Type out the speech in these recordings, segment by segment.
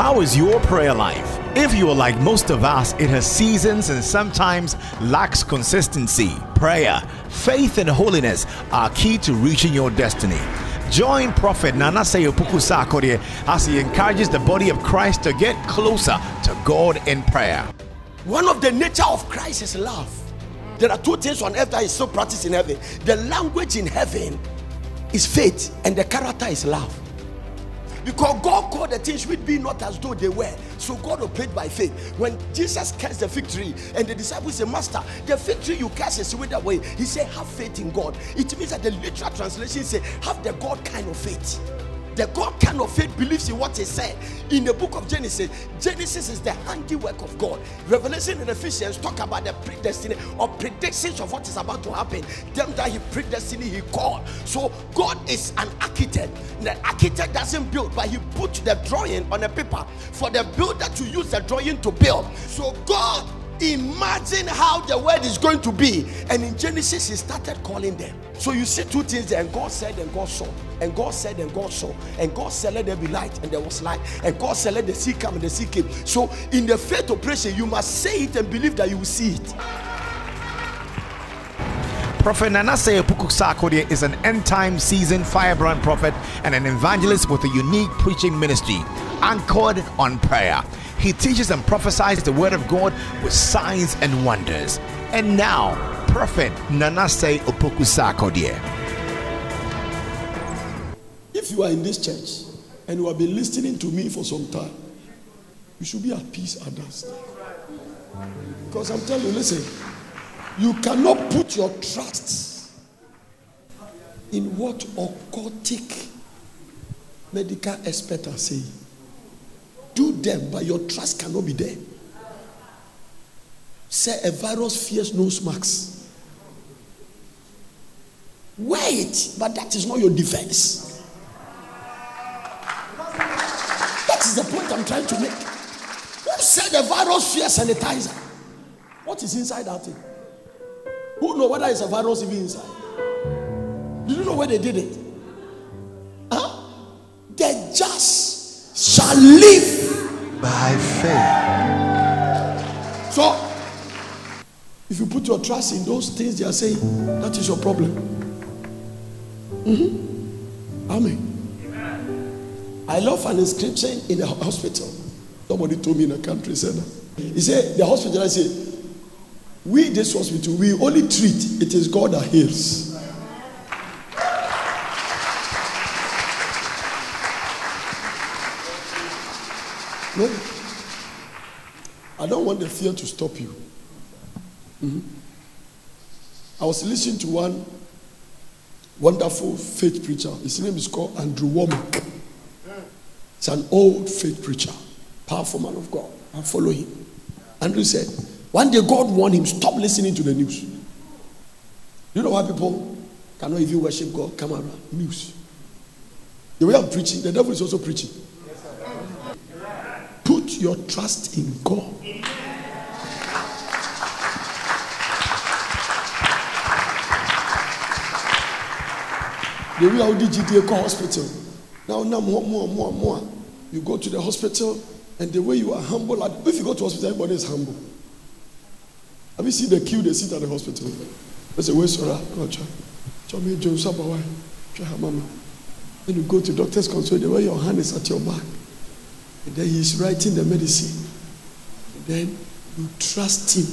How is your prayer life? If you are like most of us, it has seasons and sometimes lacks consistency. Prayer, faith, and holiness are key to reaching your destiny. Join Prophet Nanase Opoku Sarkodie as he encourages the body of Christ to get closer to God in prayer. One of the nature of Christ is love. There are two things on earth that is so practiced in heaven. The language in heaven is faith, and the character is love. Because God called the things which be not as though they were. So God operated by faith. When Jesus cursed the fig tree and the disciples said, Master, the fig tree you curse is withered away. He said, have faith in God. It means that the literal translation says, have the God kind of faith. The God kind of faith believes in what he said. In the book of Genesis, Genesis is the handiwork of God. Revelation and Ephesians talk about the predestination or predictions of what is about to happen. Them that he predestined, he called. So God is an architect. The architect doesn't build, but he put the drawing on a paper for the builder to use the drawing to build. So God imagine how the world is going to be, and in Genesis he started calling them. So you see two things there, and God said and God saw, and God said and God saw, and God said let there be light, and there was light, and God said let the sea come, and the sea came. So in the faith operation you must say it and believe that you will see it. Prophet Nanase Opoku Sarkodie is an end-time seasoned firebrand prophet and an evangelist with a unique preaching ministry anchored on prayer. He teaches and prophesies the word of God with signs and wonders. And now, Prophet Nanase Opoku Sarkodie. If you are in this church and you have been listening to me for some time, you should be at peace at that. Because I'm telling you, listen, you cannot put your trust in what occultic medical experts are saying. Do them, but your trust cannot be there. Say a virus fears no marks. Wait, but that is not your defense. That is the point I'm trying to make. Who said the virus fears sanitizer? What is inside that thing? Who knows whether it's a virus even inside? Do you know where they did it? Huh? The just shall live by faith. So, if you put your trust in those things they are saying, that is your problem. Amen. I love an inscription in the hospital. Somebody told me in a country center. He said, the hospital, I said, we, this hospital, we only treat, it is God that heals. No, I don't want the fear to stop you. I was listening to one wonderful faith preacher. His name is called Andrew Womack. It's an old faith preacher, powerful man of God. I follow him. Andrew said, one day God warned him, stop listening to the news. You know why people cannot even worship God? Come around, news. The way I'm preaching, the devil is also preaching. Put your trust in God. The way I did GTA hospital. Now more. You go to the hospital, and the way you are humble. If you go to hospital, everybody is humble. Have you seen the queue they sit at the hospital? They say, where's Sora? Then you go to doctor's console, the way your hand is at your back. And then he's writing the medicine. And then you trust him.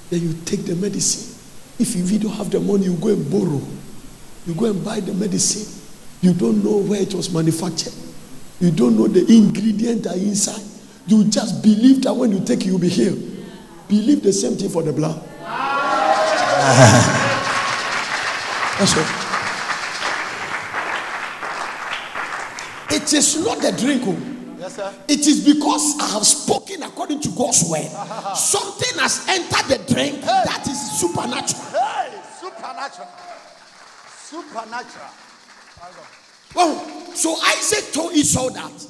Then you take the medicine. If you don't have the money, you go and borrow. You go and buy the medicine. You don't know where it was manufactured. You don't know the ingredients are inside. You just believe that when you take it, you'll be healed. Believe the same thing for the blood. That's all. It is not the drink. Yes, sir. It is because I have spoken according to God's word. Something has entered the drink that is supernatural. Hey, supernatural. Supernatural. Well, so Isaac told Esau that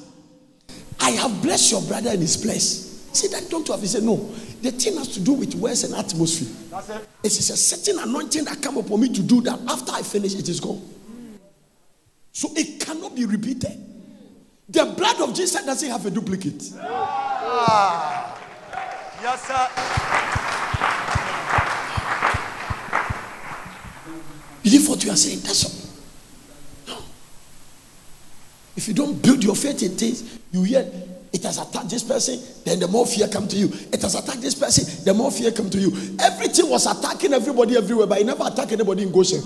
I have blessed your brother in his place. He said, that don't you have? He said, no. The thing has to do with words and atmosphere. That's it. It is a certain anointing that come upon me to do that. After I finish, it is gone. So it cannot be repeated. The blood of Jesus doesn't have a duplicate. Yes, sir. Believe what you are saying. That's all. No. If you don't build your faith in things, you hear it has attacked this person, then the more fear come to you. It has attacked this person, the more fear come to you. Everything was attacking everybody everywhere, but it never attacked anybody in Goshen.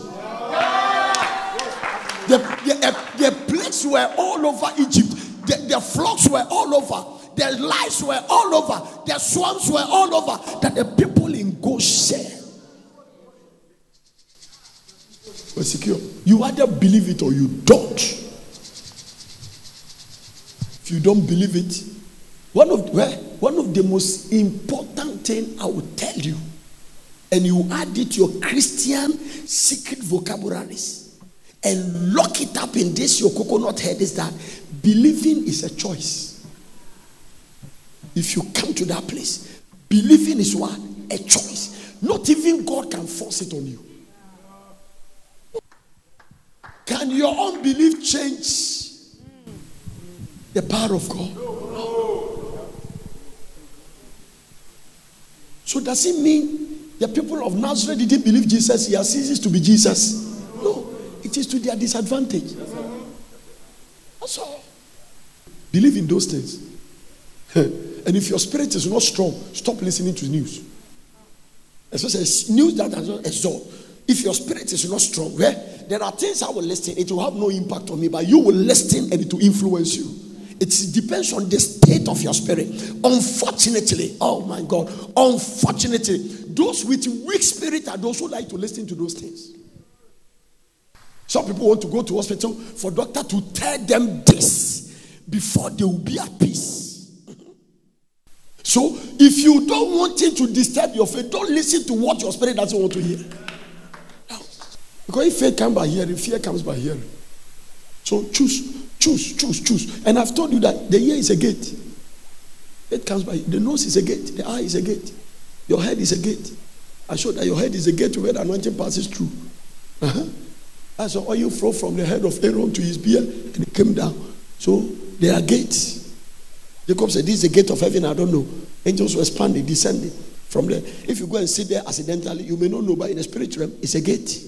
The plagues were all over Egypt. The flocks were all over. The lice were all over. The swamps were all over. That the people in Goshen were secure. You either believe it or you don't. If you don't believe it, one of the most important thing I will tell you, and you add it to your Christian secret vocabularies and lock it up in this your coconut head, is that believing is a choice. If you come to that place, believing is what? A choice. Not even God can force it on you. Can your unbelief change the power of God? So does it mean the people of Nazareth didn't believe Jesus? He has ceased to be Jesus. No, it is to their disadvantage. That's all. Believe in those things. And if your spirit is not strong, stop listening to news. Especially news that does not exalt. If your spirit is not strong, there are things I will listen. It will have no impact on me, but you will listen and it will influence you. It depends on the state of your spirit. Unfortunately, oh my God, unfortunately, those with weak spirit are those who like to listen to those things. Some people want to go to hospital for doctor to tell them this before they will be at peace. So if you don't want him to disturb your faith, don't listen to what your spirit doesn't want to hear. No. Because if faith comes by hearing, fear comes by hearing. So choose. And I've told you that the ear is a gate. It comes by the nose is a gate, the eye is a gate, your head is a gate. I showed that your head is a gate to where the anointing passes through. I saw oil flow from the head of Aaron to his beard and it came down. So there are gates. Jacob said, this is the gate of heaven. I don't know. Angels were expanding, descending from there. If you go and sit there accidentally, you may not know, but in the spirit realm, it's a gate.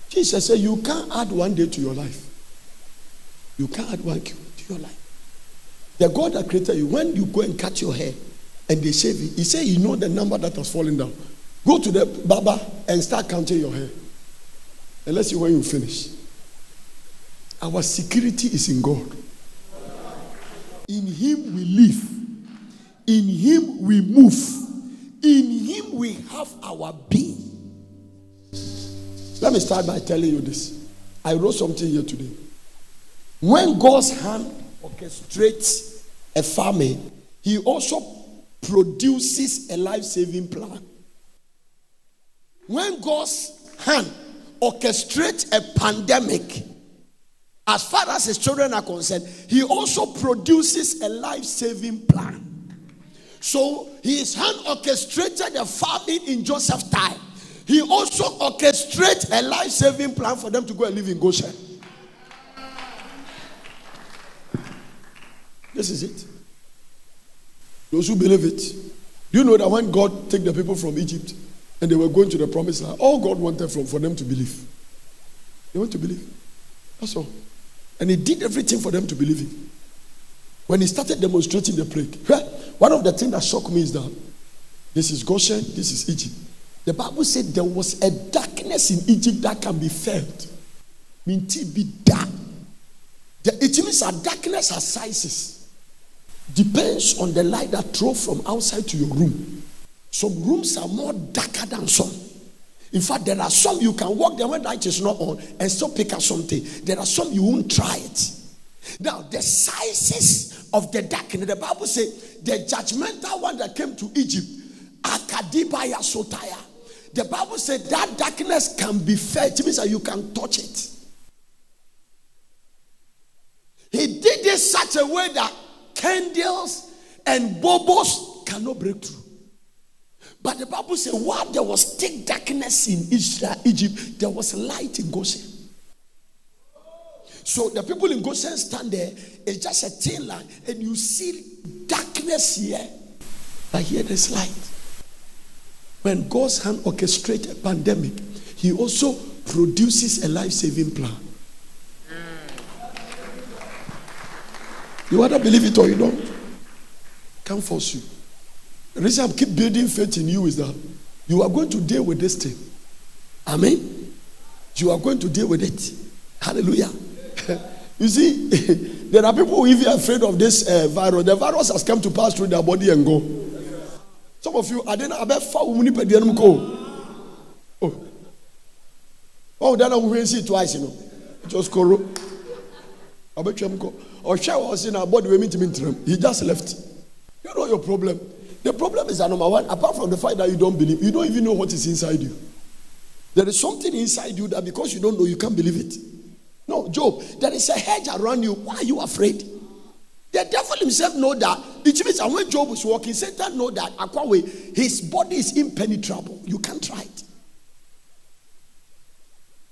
Jesus said, you can't add one day to your life. You can't add one cube to your life. The God that created you, when you go and cut your hair and they shave it, he said, you know the number that has fallen down. Go to the barber and start counting your hair. And let's see when you finish. Our security is in God. In him we live. In him we move. In him we have our being. Let me start by telling you this. I wrote something here today. When God's hand orchestrates a famine, he also produces a life-saving plan. When God's hand orchestrates a pandemic, as far as his children are concerned, he also produces a life-saving plan. So his hand orchestrated a famine in Joseph's time. He also orchestrates a life-saving plan for them to go and live in Goshen. This is it. Those who believe it. Do you know that when God took the people from Egypt and they were going to the promised land, all God wanted for them to believe. They want to believe. That's all. And he did everything for them to believe it. When he started demonstrating the plague, one of the things that shocked me is that this is Goshen, this is Egypt. The Bible said there was a darkness in Egypt that can be felt. It means that darkness has sizes. Depends on the light that throws from outside to your room. Some rooms are more darker than some. In fact, there are some you can walk there when light is not on and still pick up something. There are some you won't try it. Now, the sizes of the darkness, the Bible says the judgmental one that came to Egypt, Akadibaya Sotaya. The Bible said that darkness can be felt. It means that you can touch it. He did it such a way that candles and bubbles cannot break through. But the Bible says while there was thick darkness in Egypt, there was light in Goshen. So the people in Goshen stand there, it's just a thin line, and you see darkness here, but here there's light. When God's hand orchestrates a pandemic, he also produces a life-saving plan. You either believe it or you don't. Can't force you. The reason I keep building faith in you is that you are going to deal with this thing. Amen. You are going to deal with it. Hallelujah. You see, there are people who even afraid of this virus. The virus has come to pass through their body and go. Some of you, I didn't about 4 minutes go. Oh, then I will see it twice, you know. Just go. I bet you go. Or share was in our body, we meet him. He just left. You know your problem. The problem is that number one, apart from the fact that you don't believe, you don't even know what is inside you. There is something inside you that because you don't know, you can't believe it. No, Job, there is a hedge around you. Why are you afraid? The devil himself know that. It means that when Job was walking, Satan know that his body is impenetrable. You can't try it.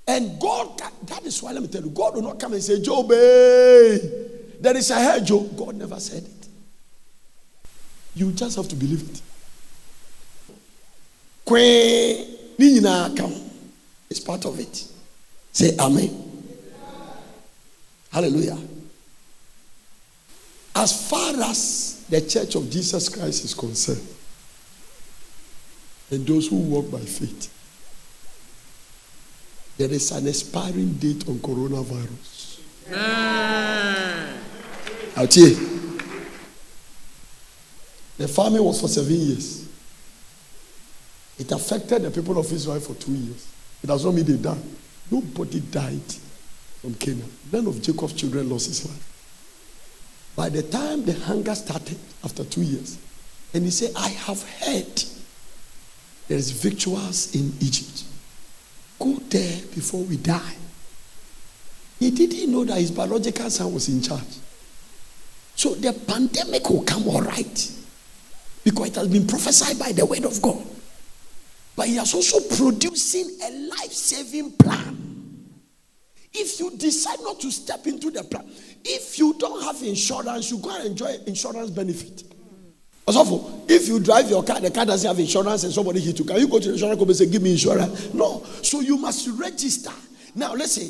And God, that is why let me tell you, God will not come and say, Job, there is a hedge, Job. God never said it. You just have to believe it. It's part of it. Say amen. Hallelujah. As far as the Church of Jesus Christ is concerned, and those who walk by faith, there is an expiring date on coronavirus. I'll tell you. The famine was for 7 years. It affected the people of Israel for 2 years. It does not mean they died. Nobody died from Canaan. None of Jacob's children lost his life. By the time the hunger started after 2 years, and he said, I have heard there is victuals in Egypt. Go there before we die. He didn't know that his biological son was in charge. So the pandemic will come all right. Because it has been prophesied by the word of God. But he has also producing a life-saving plan. If you decide not to step into the plan, if you don't have insurance, you go and enjoy insurance benefit. Also, if you drive your car, the car doesn't have insurance and somebody hit you, can you go to the insurance company and say, give me insurance? No. So you must register. Now listen,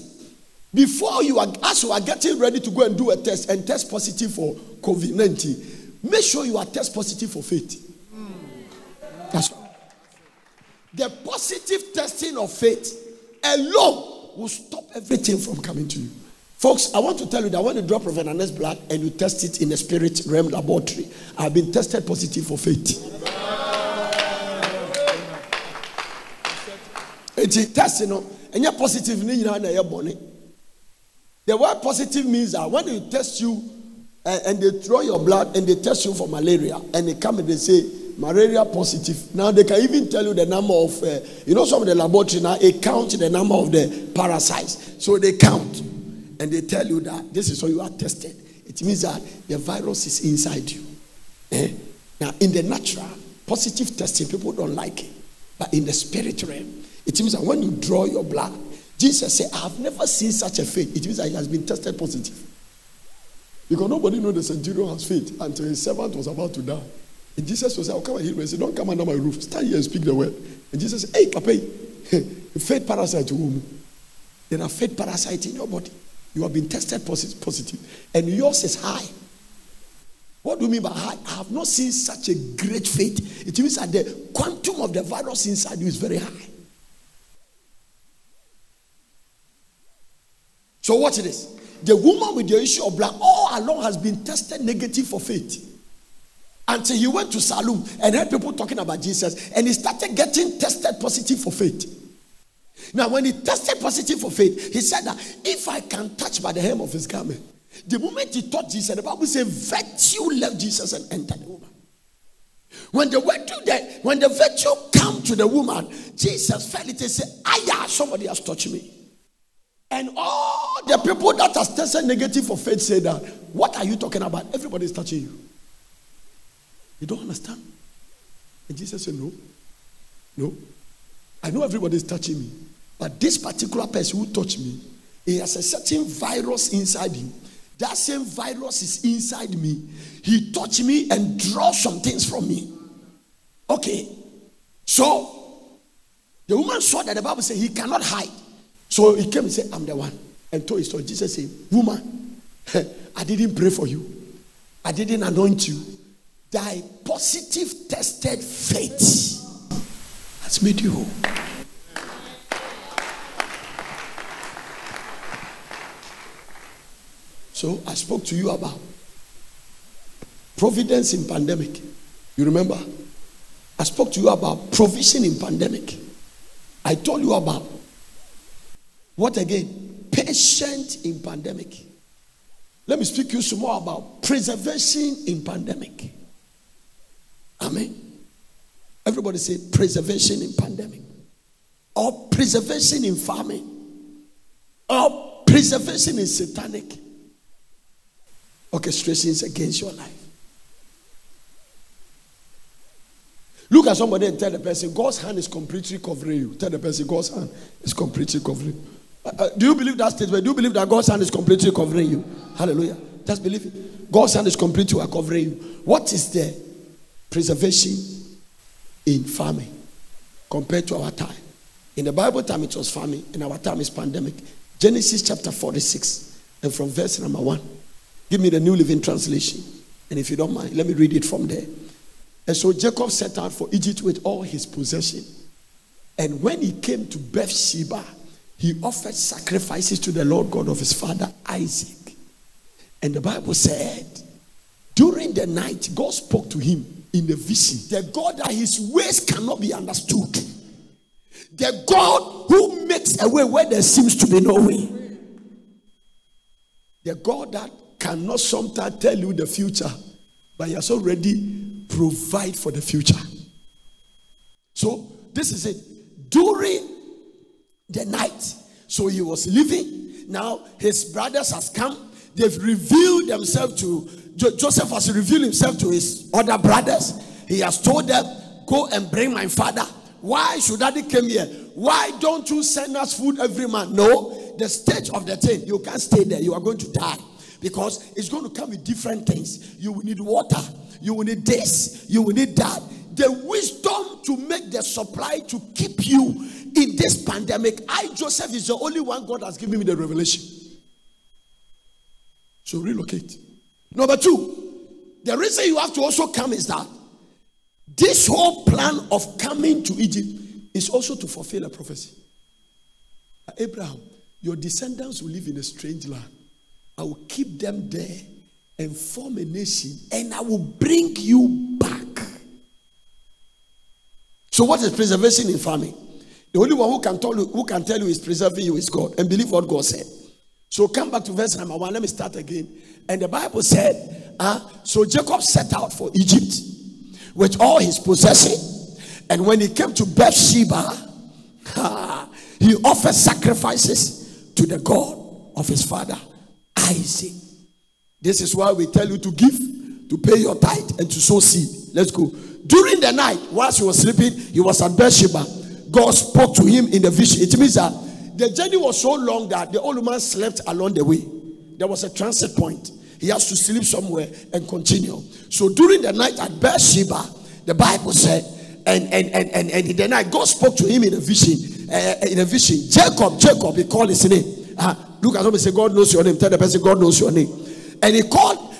before as you are getting ready to go and do a test and test positive for COVID-19, make sure you are test positive for faith. That's right. The positive testing of faith alone will stop everything from coming to you. Folks, I want to tell you that when you draw Prophet Anan's blood and you test it in the spirit realm laboratory, I've been tested positive for faith. It's testing, and you're positive. The word positive means that when they test you and they draw your blood and they test you for malaria and they come and they say malaria positive. Now they can even tell you the number of, some of the laboratory now, they count the number of the parasites. So they count and they tell you that this is how you are tested. It means that the virus is inside you. Now in the natural, positive testing, people don't like it. But in the spirit realm, it means that when you draw your blood, Jesus said, I have never seen such a faith. It means that he has been tested positive. Because nobody knows the centurion has faith until his servant was about to die. And Jesus was like, I'll come and heal me. He said, don't come under my roof. Stand here and speak the word. And Jesus said, hey, Papa, faith parasite. There are faith parasites in your body. You have been tested positive. And yours is high. What do you mean by high? I have not seen such a great faith. It means that the quantum of the virus inside you is very high. So watch this. The woman with the issue of blood all along has been tested negative for faith. Until he went to Salem and heard people talking about Jesus. And he started getting tested positive for faith. Now when he tested positive for faith, he said that if I can touch by the hem of his garment. The moment he touched Jesus, the Bible says virtue left Jesus and entered the woman. When the virtue came to the woman, Jesus felt it and said, "Aya, somebody has touched me." And all the people that has tested negative for faith say that, what are you talking about? Everybody is touching you. You don't understand? And Jesus said, no. I know everybody is touching me. But this particular person who touched me, He has a certain virus inside him. That same virus is inside me. He touched me and draw some things from me. Okay. So the woman saw that the Bible said he cannot hide. So he came and said, I'm the one. And told his story. Jesus said, woman, I didn't pray for you. I didn't anoint you. Thy positive tested faith has made you whole. So I spoke to you about providence in pandemic. You remember? I spoke to you about provision in pandemic. I told you about what again? Patient in pandemic. Let me speak to you some more about preservation in pandemic. Amen. Everybody say preservation in pandemic. Or preservation in famine. Or preservation in satanic orchestrations against your life. Look at somebody and tell the person, God's hand is completely covering you. Tell the person, God's hand is completely covering you. Do you believe that statement? Do you believe that God's hand is completely covering you? Hallelujah. Just believe it. God's hand is completely covering you. What is the preservation in famine compared to our time? In the Bible time it was famine. In our time it's pandemic. Genesis chapter 46 and from verse number 1. Give me the New Living Translation. And if you don't mind, let me read it from there. And so Jacob set out for Egypt with all his possession. And when he came to Beersheba, he offered sacrifices to the Lord God of his father Isaac. And the Bible said, during the night, God spoke to him in the vision. The God that his ways cannot be understood. The God who makes a way where there seems to be no way. The God that cannot sometimes tell you the future, but he has already provided for the future. So this is it. During the night, so he was living. Now his brothers has come. They've revealed themselves to Joseph. Has revealed himself to his other brothers. He has told them, go and bring my father. Why should daddy come here? Why don't you send us food every month? No, the stage of the thing, you can't stay there. You are going to die. Because it's going to come with different things. You will need water. You will need this. You will need that. The wisdom to make the supply to keep you in this pandemic. Joseph, is the only one God has given me the revelation. So relocate. Number 2, the reason you have to also come is that this whole plan of coming to Egypt is also to fulfill a prophecy. Abraham, your descendants will live in a strange land. I will keep them there and form a nation, and I will bring you back. So what is preservation in famine? The only one who can tell you is preserving you is God, and believe what God said. So come back to verse number 1. Let me start again. And the Bible said, so Jacob set out for Egypt with all his possession. And when he came to Beersheba, he offered sacrifices to the God of his father Isaac. This is why we tell you to give, to pay your tithe, and to sow seed. Let's go. During the night, whilst he was sleeping, he was at Beersheba. God spoke to him in the vision. It means that the journey was so long that the old man slept along the way. There was a transit point. He has to sleep somewhere and continue. So during the night at Beersheba, the Bible said, and in the night, God spoke to him in a vision. Jacob, Jacob, he called his name. Look at him and say, God knows your name. Tell the person, God knows your name. And he called,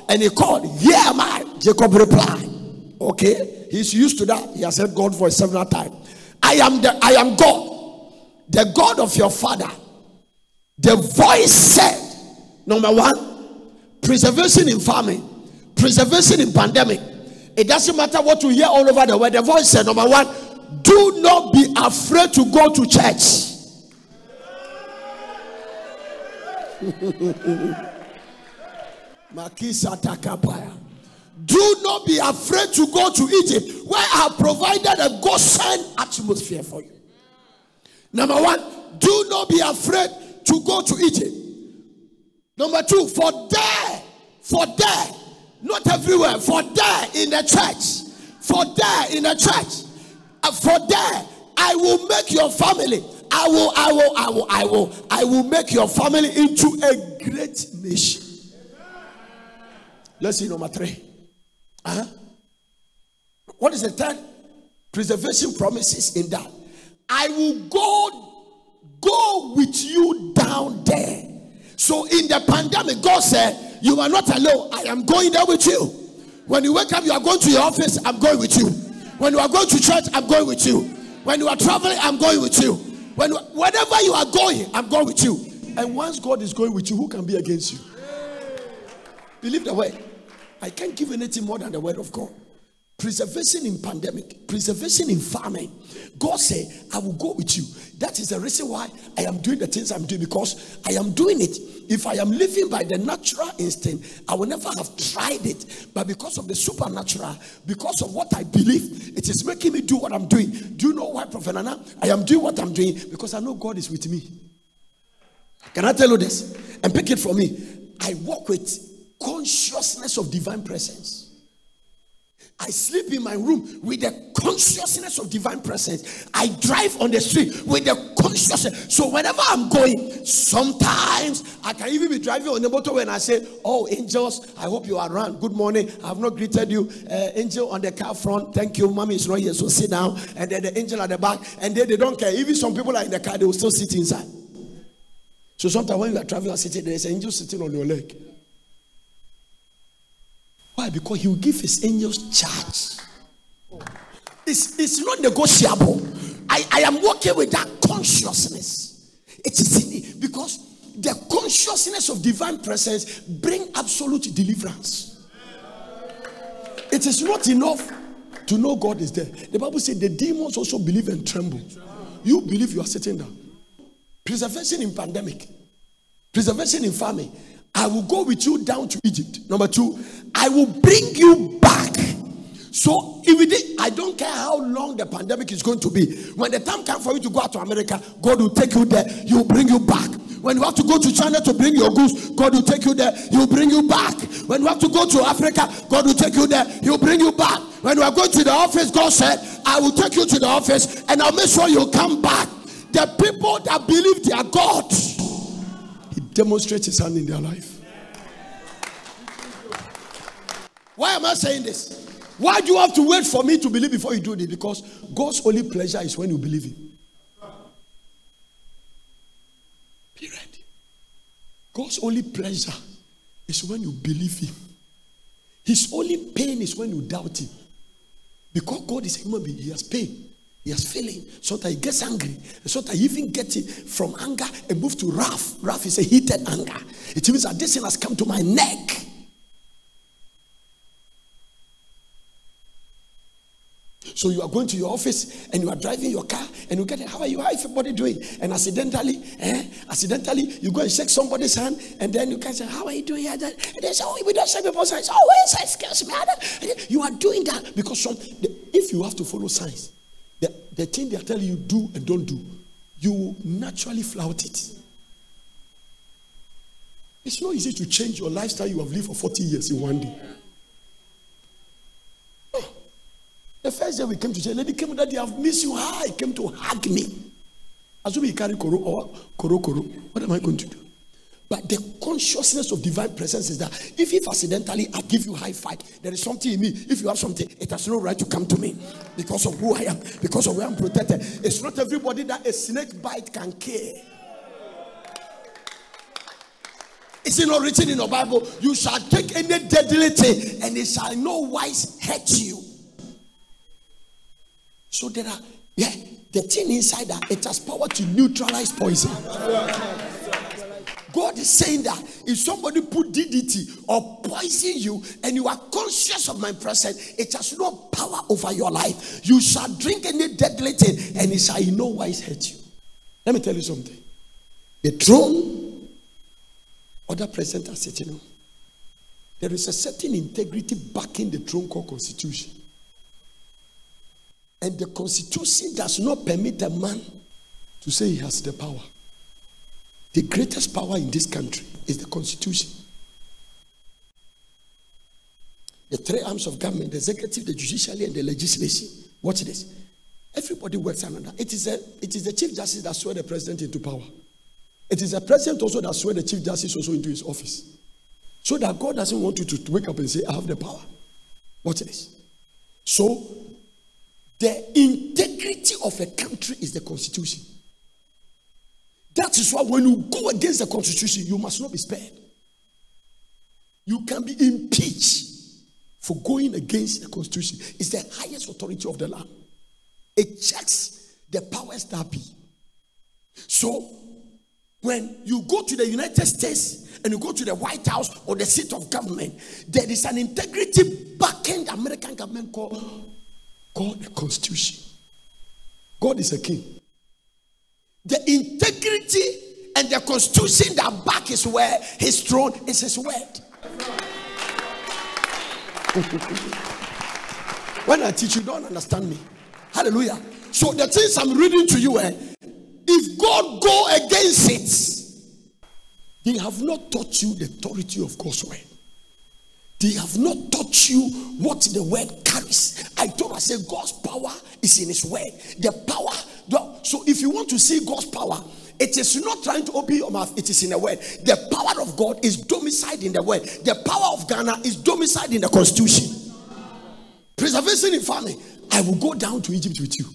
here am I. Jacob replied. Okay, he's used to that. He has heard God's voice several times. I am God, the God of your father. The voice said, number 1, preservation in famine, preservation in pandemic. It doesn't matter what you hear all over the world. The voice said, number 1, do not be afraid to go to church. Do not be afraid to go to Egypt, where I have provided a Goshen atmosphere for you. Number 1, do not be afraid to go to Egypt. Number 2, for there, not everywhere, for there in the church, for there I will make your family I will make your family into a great nation. Let's see number 3. What is the third preservation promises in that? I will go with you down there. So in the pandemic, God said, you are not alone. I am going there with you. When you wake up, you are going to your office, I'm going with you. When you are going to church, I'm going with you. When you are traveling, I'm going with you. Whenever you are going, I'm going with you. And once God is going with you, who can be against you? Believe the word. I can't give anything more than the word of God. Preservation in pandemic, preservation in famine. God said, I will go with you. That is the reason why I am doing the things I'm doing, because I am doing it. If I am living by the natural instinct, I will never have tried it. But because of the supernatural, because of what I believe, it is making me do what I'm doing. Do you know why, Prophet Nana? I am doing what I'm doing because I know God is with me. Can I tell you this? And pick it from me. I walk with consciousness of divine presence. I sleep in my room with the consciousness of divine presence. I drive on the street with the consciousness. So whenever I'm going, sometimes I can even be driving on the motorway and I say, oh, angels, I hope you are around. Good morning. I have not greeted you. Angel on the car front. Thank you. Mommy is not here, so sit down. And then the angel at the back. And then they don't care. Even some people are in the car, they will still sit inside. So sometimes when you are traveling and sitting, there is an angel sitting on your leg. Why? Because he will give his angels charge. It's not negotiable. I am working with that consciousness. It is in it because the consciousness of divine presence bring absolute deliverance. It is not enough to know God is there. The Bible says the demons also believe and tremble. You believe, you are sitting down. Preservation in pandemic, preservation in famine. I will go with you down to Egypt. Number 2, I will bring you back. So I don't care how long the pandemic is going to be. When the time comes for you to go out to America, God will take you there. He will bring you back. When you have to go to China to bring your goods, God will take you there. He will bring you back. When you have to go to Africa, God will take you there. He will bring you back. When you are going to the office, God said, I will take you to the office and I'll make sure you come back. The people that believe they are God, He demonstrates His hand in their life. Why am I saying this? Why do you have to wait for me to believe before you do this? Because God's only pleasure is when you believe Him. Period. God's only pleasure is when you believe Him. His only pain is when you doubt Him. Because God is a human being, He has pain. He has feeling. Sometimes He gets angry. And sometimes He even gets it from anger and move to wrath. Wrath is a heated anger. It means that this thing has come to my neck. So you are going to your office and you are driving your car and you get it. How are you? How is everybody doing? And accidentally, you go and shake somebody's hand and then you can say, how are you doing? And they say, oh, we don't shake people's hands. Oh, where's excuse me? You are doing that because if you have to follow signs, the thing they are telling you do and don't do, you will naturally flout it. It's not easy to change your lifestyle you have lived for 40 years in one day. The first day we came to say, lady came that day, I've missed you. He came to hug me. Assume he carry koro or koro. What am I going to do? But the consciousness of divine presence is that if accidentally I give you high five, there is something in me. If you have something, it has no right to come to me because of who I am, because of where I'm protected. It's not everybody that a snake bite can kill. Is it not written in the Bible? You shall take any deadly thing and it shall no wise hurt you. So there are, the thing inside that it has power to neutralize poison. God is saying that if somebody put DDT or poison you and you are conscious of my presence, it has no power over your life. You shall drink any deadly thing and it shall in no wise hurt you. Let me tell you something. The throne, other present are sitting on. There is a certain integrity backing the throne called Constitution. And the Constitution does not permit a man to say he has the power. The greatest power in this country is the Constitution. The 3 arms of government, the executive, the judiciary, and the legislation. Watch this. Everybody works under. It is the chief justice that swear the president into power. It is the president also that swear the chief justice also into his office. So that God doesn't want you to wake up and say, I have the power. Watch this. So, the integrity of a country is the constitution. That is why when you go against the constitution, you must not be spared. You can be impeached for going against the constitution. It's the highest authority of the land. It checks the powers that be. So, when you go to the United States and you go to the White House or the seat of government, there is an integrity backing the American government called the Constitution. God is a king. The integrity and the Constitution that back his word, his throne, is his word. When I teach, you don't understand me. Hallelujah. So the things I'm reading to you, if God go against it, they have not taught you the authority of God's word. They have not taught you what the word carries. I said God's power is in his word. The power. So if you want to see God's power, it is not trying to open your mouth. It is in the word. The power of God is domiciled in the word. The power of Ghana is domiciled in the constitution. Preservation in family. I will go down to Egypt with you.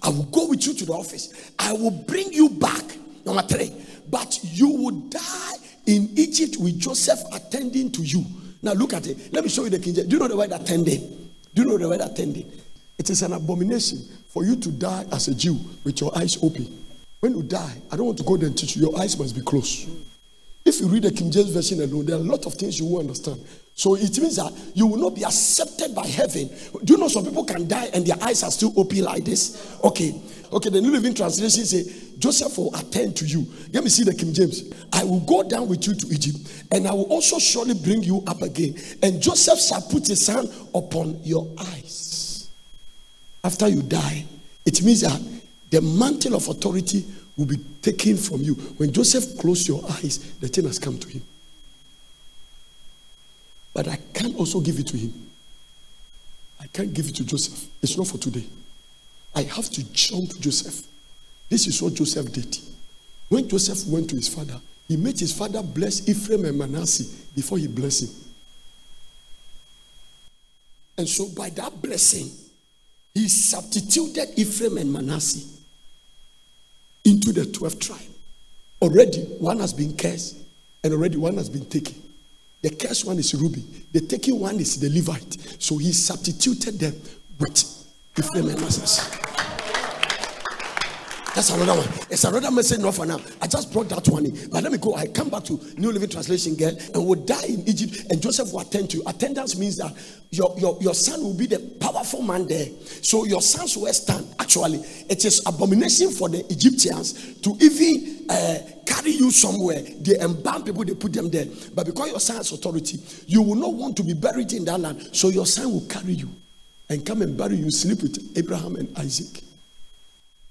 I will go with you to the office. I will bring you back. Number 3. But you will die in Egypt with Joseph attending to you. Now look at it. Let me show you the King James. Do you know the word attending? Do you know the word attending? It is an abomination for you to die as a Jew with your eyes open. When you die, I don't want to go there and teach you. Your eyes must be closed. If you read the King James Version alone, there are a lot of things you will understand. So it means that you will not be accepted by heaven. Do you know some people can die and their eyes are still open like this? Okay, the New Living Translation says, Joseph will attend to you. Let me see the King James. I will go down with you to Egypt, and I will also surely bring you up again. And Joseph shall put his hand upon your eyes. After you die, it means that the mantle of authority will be taken from you. When Joseph closed your eyes, the thing has come to him. But I can't also give it to him. I can't give it to Joseph. It's not for today. I have to jump Joseph. This is what Joseph did. When Joseph went to his father, he made his father bless Ephraim and Manasseh before he blessed him. And so by that blessing, he substituted Ephraim and Manasseh into the 12th tribe. Already one has been cursed and already one has been taken. The cursed one is Reuben. The taken one is the Levite. So he substituted them with Ephraim and Manasseh. That's another one. It's another message not for now. I just brought that one in. But let me go. I come back to New Living Translation, girl, and will die in Egypt, and Joseph will attend to you. Attendance means that your son will be the powerful man there. So your sons will stand. Actually, it is abomination for the Egyptians to even carry you somewhere. They embalm people, they put them there. But because your son has authority, you will not want to be buried in that land. So your son will carry you and come and bury you, sleep with Abraham and Isaac.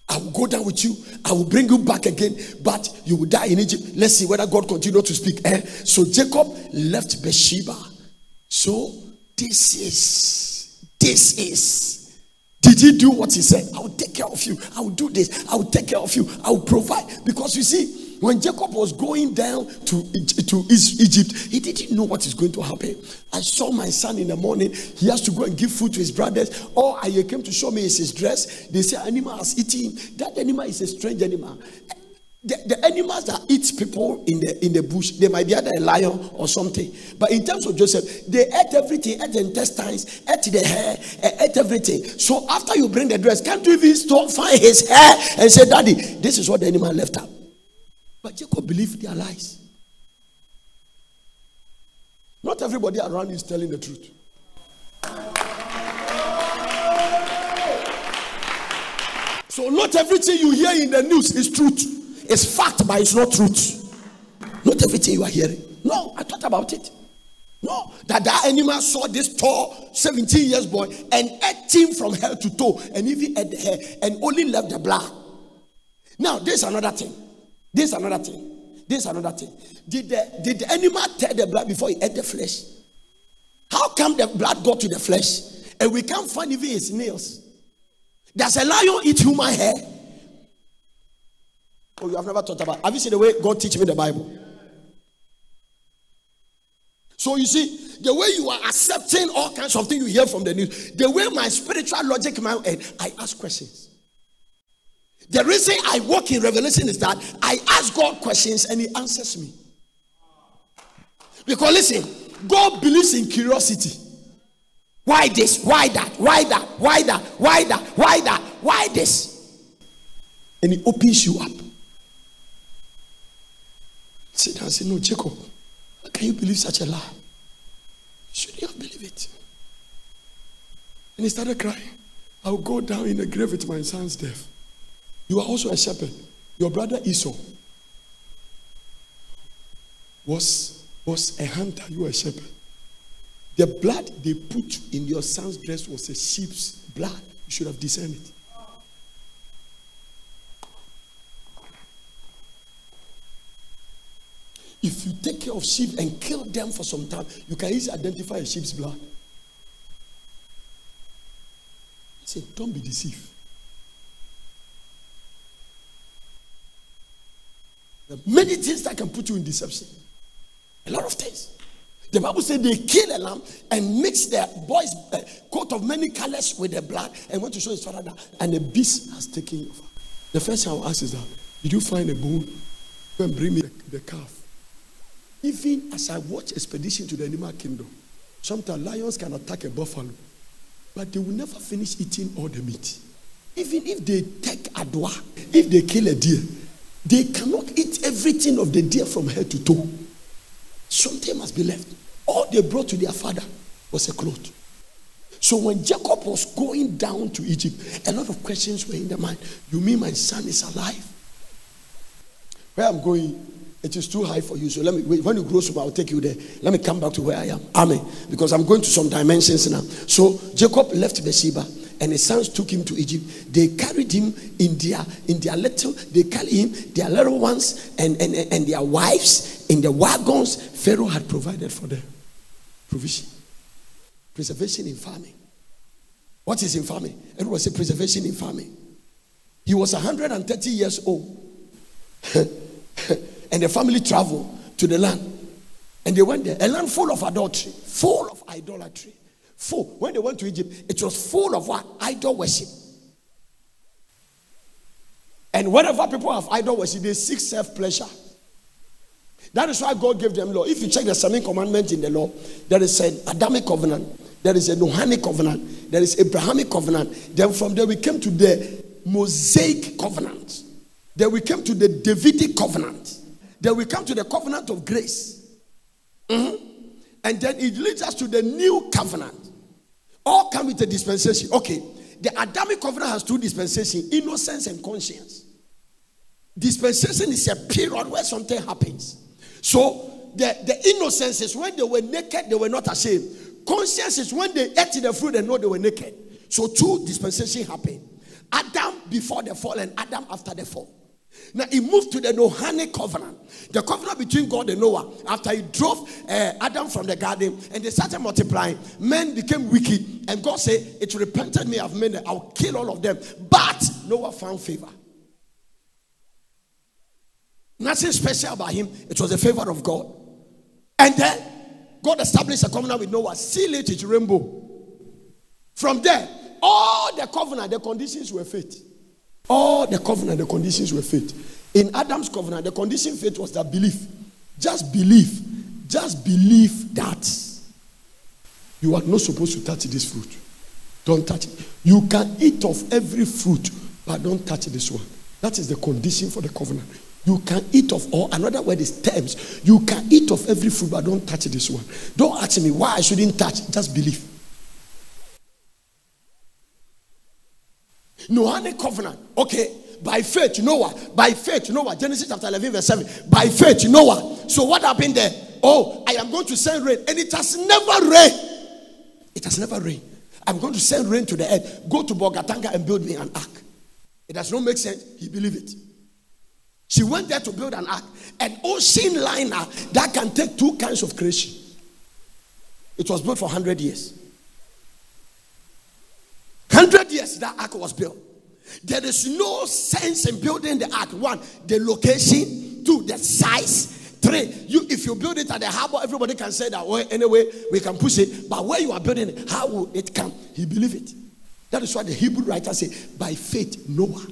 I will go down with you. I will bring you back again, but you will die in Egypt. Let's see whether God continues to speak. So Jacob left Beersheba. So this is. Did he do what he said? I will take care of you. I will do this. I will take care of you. I will provide. Because you see, when Jacob was going down to Egypt, he didn't know what is going to happen. I saw my son in the morning. He has to go and give food to his brothers. All I came to show me is his dress. They say animal has eaten him. That animal is a strange animal. The animals that eat people in the bush, they might be either a lion or something. But in terms of Joseph, they ate everything, ate the intestines, ate the hair, ate everything. So after you bring the dress, can't you even find his hair and say, Daddy, this is what the animal left out? But Jacob believed their lies. Not everybody around you is telling the truth. So not everything you hear in the news is truth. It's fact, but it's not truth. Not everything you are hearing. No, I thought about it. No, that animal saw this tall 17 years boy and ate him from head to toe and even ate the hair and only left the blood. Now, there's another thing. This is another thing. Did the animal tear the blood before he ate the flesh? How come the blood got to the flesh and we can't find even his nails? Does a lion eat human hair? Oh, you have never thought about it. Have you seen the way God teach me the Bible? So you see, the way you are accepting all kinds of things you hear from the news, the way my spiritual logic mind, and I ask questions. The reason I walk in revelation is that I ask God questions and He answers me. Because listen, God believes in curiosity. Why this? Why that? Why that? Why that? Why that? Why that? Why this? And He opens you up. Sit down and say, no, Jacob, how can you believe such a lie? Should you have believed it? And he started crying. I'll go down in the grave with my son's death. You are also a shepherd. Your brother Esau was a hunter. You are a shepherd. The blood they put in your son's dress was a sheep's blood. You should have discerned it. If you take care of sheep and kill them for some time, you can easily identify a sheep's blood. Say, don't be deceived. There are many things that can put you in deception. A lot of things. The Bible said they kill a lamb and mix their boy's coat of many colors with the blood and went to show his father that, and the beast has taken you. The first thing I will ask is that, did you find a bone? Go and bring me the calf. Even as I watch Expedition to the Animal Kingdom, sometimes lions can attack a buffalo, but they will never finish eating all the meat. Even if they take adwa, if they kill a deer, they cannot eat everything of the deer from head to toe. Something must be left. All they brought to their father was a cloth. So when Jacob was going down to Egypt, a lot of questions were in the mind. You mean my son is alive? Where I'm going, it is too high for you. So let me wait. When you grow up, I'll take you there. Let me come back to where I am. Amen. Because I'm going to some dimensions now. So Jacob left Beersheba, and his sons took him to Egypt. They carried him in their little. They carried him, their little ones, and their wives in the wagons. Pharaoh had provided for them. Provision, preservation in farming. What is in farming? Everyone say preservation in farming. He was 130 years old. And the family traveled to the land. And they went there. A land full of adultery. Full of idolatry. Full. When they went to Egypt, it was full of what? Idol worship. And whenever people have idol worship, they seek self-pleasure. That is why God gave them law. If you check the 7 commandments in the law, there is an Adamic covenant. There is a Noahic covenant. There is Abrahamic covenant. Then from there we came to the Mosaic covenant. Then we came to the Davidic covenant. Then we come to the covenant of grace. And then it leads us to the new covenant. All come with a dispensation. Okay. The Adamic covenant has 2 dispensations: innocence and conscience. Dispensation is a period where something happens. So the innocence is when they were naked, they were not ashamed. Conscience is when they ate the fruit and know they were naked. So 2 dispensations happen. Adam before the fall and Adam after the fall. Now he moved to the Noahic covenant. The covenant between God and Noah. After he drove Adam from the garden and they started multiplying, men became wicked. And God said, it repented me, I've made it, I'll kill all of them. But Noah found favor. Nothing special about him. It was the favor of God. And then God established a covenant with Noah. Seal it with rainbow. From there, all the covenant, the conditions were faith. All the covenant, the conditions were faith. In Adam's covenant, the condition faith was that belief. Just believe. Just believe that you are not supposed to touch this fruit. Don't touch it. You can eat of every fruit, but don't touch this one. That is the condition for the covenant. You can eat of all. Another word is terms. You can eat of every fruit, but don't touch this one. Don't ask me why I shouldn't touch. Just believe. Noahic covenant. Okay. By faith, Noah. By faith, Noah. Genesis chapter 11, verse 7. By faith, Noah. So what happened there? Oh, I am going to send rain. And it has never rained. It has never rained. I'm going to send rain to the earth. Go to Bogatanga and build me an ark. It does not make sense. He believed it. She went there to build an ark. An ocean liner that can take 2 kinds of creation. It was built for 100 years. 100 years that ark was built. There is no sense in building the ark. 1, the location. 2, the size. 3, if you build it at the harbor, everybody can say that, well, anyway, we can push it. But where you are building it, how will it come? He believed it. That is why the Hebrew writers say, by faith, Noah.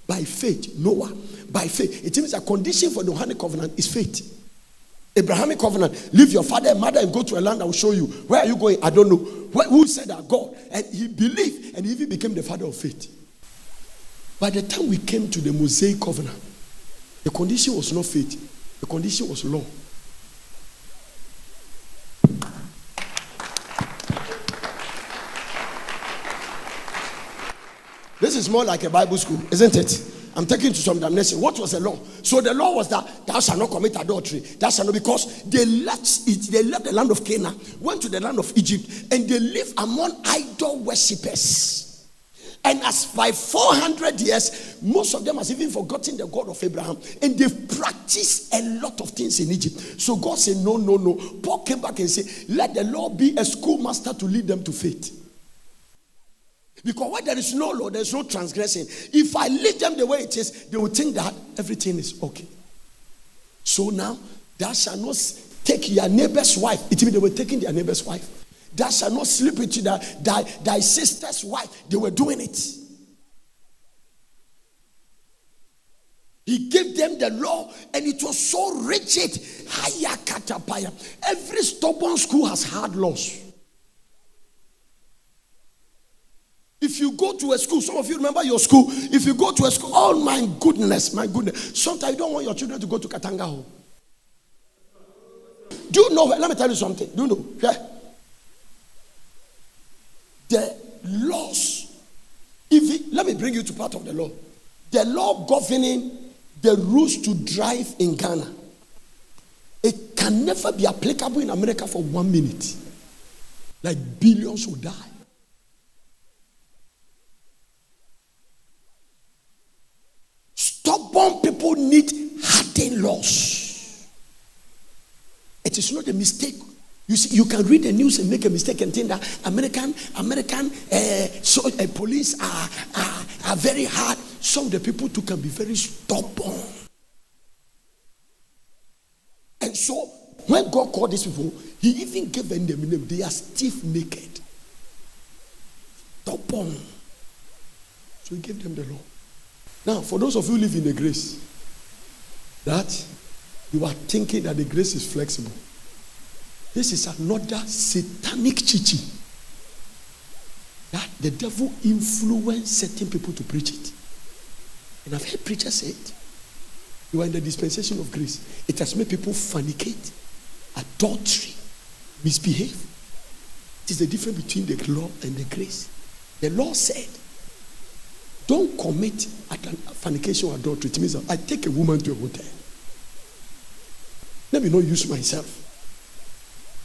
By faith, Noah. By faith. It means a condition for the Noahic covenant is faith. Abrahamic covenant, leave your father and mother and go to a land I will show you. Where are you going? I don't know. Who said that? God. And he believed, and he even became the father of faith. By the time we came to the Mosaic covenant, the condition was not faith. The condition was law. This is more like a Bible school, isn't it? I'm taking to some damnation. What was the law? So the law was that thou shalt not commit adultery. Thou shalt not, because they left the land of Canaan, went to the land of Egypt, and they lived among idol worshippers. And as by 400 years, most of them has even forgotten the God of Abraham. And they've practiced a lot of things in Egypt. So God said, no. Paul came back and said, let the law be a schoolmaster to lead them to faith. Because where there is no law, there is no transgression. If I lead them the way it is, they will think that everything is okay. So now, thou shalt not take your neighbor's wife. It means they were taking their neighbor's wife. Thou shalt not sleep with thy sister's wife. They were doing it. He gave them the law, and it was so rigid. Every stubborn school has hard laws. If you go to a school, some of you remember your school. If you go to a school, oh my goodness. Sometimes you don't want your children to go to Katanga home. Do you know? Let me tell you something. Do you know? Yeah. The laws. Let me bring you to part of the law. The law governing the rules to drive in Ghana. It can never be applicable in America for 1 minute. Like billions will die. Stubborn people need hardened laws. It is not a mistake. You see, you can read the news and make a mistake and think that American police are very hard. Some of the people too can be very stubborn. And so, when God called these people, He even gave them the name. They are stiff-necked, stubborn. So He gave them the law. Now, for those of you who live in the grace, that you are thinking that the grace is flexible. This is another satanic teaching that the devil influenced certain people to preach it. And I've heard preachers say it. You are in the dispensation of grace. It has made people fornicate, adultery, misbehave. It is the difference between the law and the grace. The law said, don't commit fornication or adultery. It means that I take a woman to a hotel. Let me not use myself.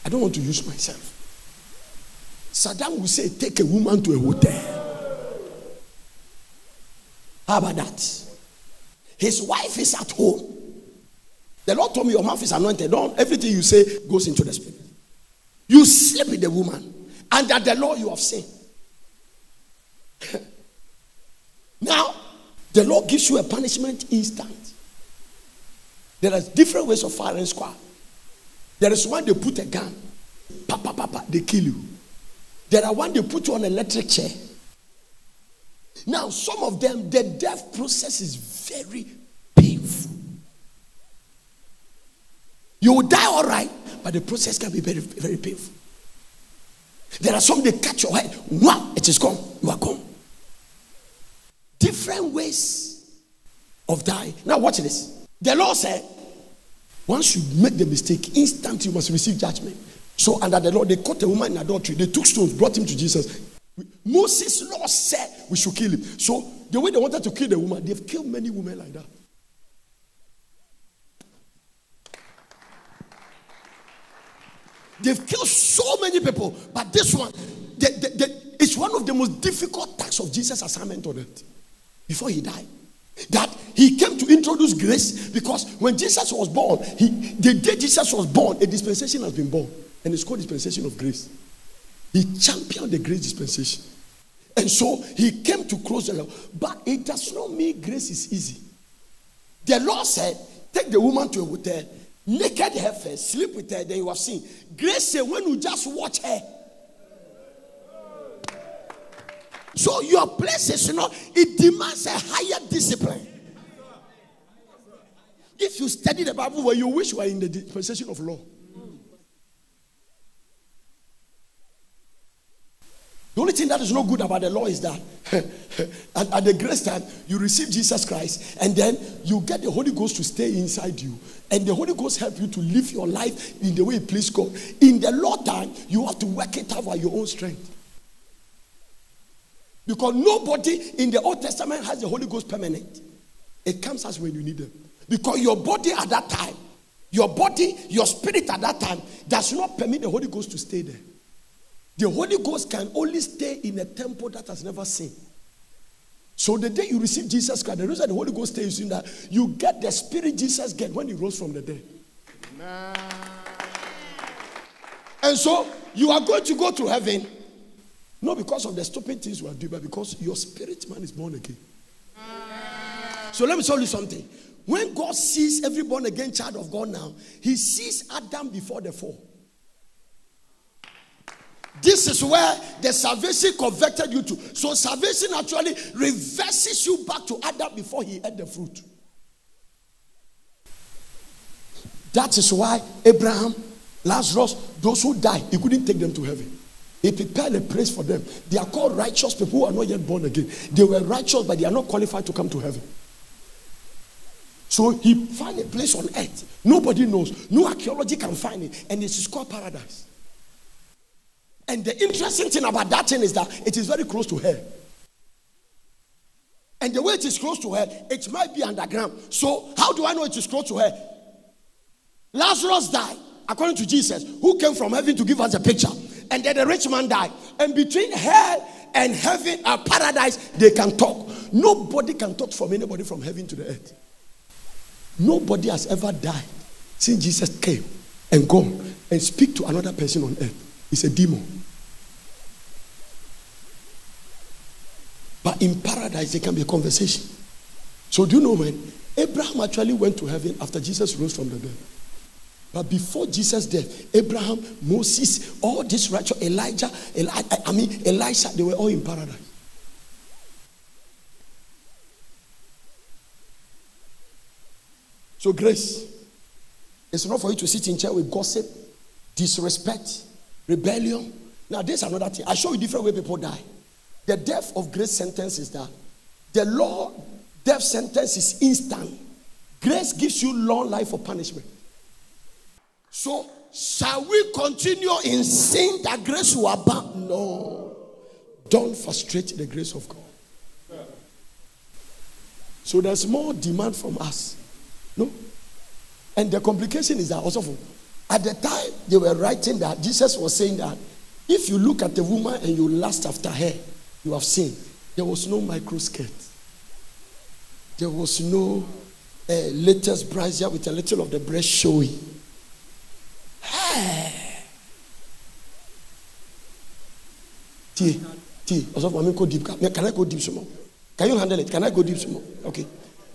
I don't want to use myself. Saddam will say, take a woman to a hotel. How about that? His wife is at home. The Lord told me your mouth is anointed. Don't, everything you say goes into the spirit. You sleep with the woman. Under the law you have sinned. Now, the law gives you a punishment instant. There are different ways of firing squad. There is one they put a gun. They kill you. There are one they put you on an electric chair. Now, some of them, the death process is very painful. You will die all right, but the process can be very, very painful. There are some they cut your head. Wow, it is gone. You are gone. Different ways of dying. Now watch this. The law said, once you make the mistake, instantly you must receive judgment. So under the law, they caught a woman in adultery. They took stones, brought him to Jesus. Moses' law said we should kill him. So the way they wanted to kill the woman, they've killed many women like that. They've killed so many people. But this one, it's one of the most difficult tasks of Jesus' assignment on earth. Before he died, that he came to introduce grace, because when Jesus was born, the day Jesus was born, a dispensation has been born, and it's called dispensation of grace. He championed the grace dispensation. And so he came to close the law. But it does not mean grace is easy. The law said, take the woman to a hotel, naked her first, sleep with her, then you have seen. Grace said, when you just watch her. So your place is, it demands a higher discipline. If you study the Bible, well, you wish you were in the dispensation of law. The only thing that is not good about the law is that at the grace time, you receive Jesus Christ, and then you get the Holy Ghost to stay inside you. And the Holy Ghost help you to live your life in the way it pleases God. In the law time, you have to work it out by your own strength. Because nobody in the Old Testament has the Holy Ghost permanent. It comes as when you need them. Because your body at that time, your body, your spirit at that time, does not permit the Holy Ghost to stay there. The Holy Ghost can only stay in a temple that has never sinned. So the day you receive Jesus Christ, the reason the Holy Ghost stays in that, you get the spirit Jesus get when he rose from the dead. Amen. And so you are going to go to heaven, not because of the stupid things you are doing, but because your spirit man is born again. So let me tell you something. When God sees every born again child of God now, he sees Adam before the fall. This is where the salvation converted you to. So salvation actually reverses you back to Adam before he ate the fruit. That is why Abraham, Lazarus, those who died, he couldn't take them to heaven. He prepared a place for them. They are called righteous people who are not yet born again. They were righteous, but they are not qualified to come to heaven. So he found a place on earth. Nobody knows. No archaeology can find it. And it is called paradise. And the interesting thing about that thing is that it is very close to hell. And the way it is close to hell, it might be underground. So how do I know it is close to hell? Lazarus died, according to Jesus, who came from heaven to give us a picture. And then the rich man died. And between hell and heaven, paradise, they can talk. Nobody can talk from anybody from heaven to the earth. Nobody has ever died since Jesus came and gone and speak to another person on earth. It's a demon. But in paradise, there can be a conversation. So do you know, man, Abraham actually went to heaven after Jesus rose from the dead. But before Jesus' death, Abraham, Moses, all this righteous, Elisha, they were all in paradise. So grace, it's not for you to sit in chair with gossip, disrespect, rebellion. Now there's another thing. I show you different way people die. The death of grace sentence is that the law death sentence is instant. Grace gives you long life for punishment. So shall we continue in sin that grace will abound? No. Don't frustrate the grace of God. So there's more demand from us. No. And the complication is that also at the time they were writing that, Jesus was saying that if you look at the woman and you lust after her, you have sinned. There was no microskirt. There was no latest brassiere with a little of the breast showing. Hey. Can I go deep some more? Can you handle it? Can I go deep some more? Okay.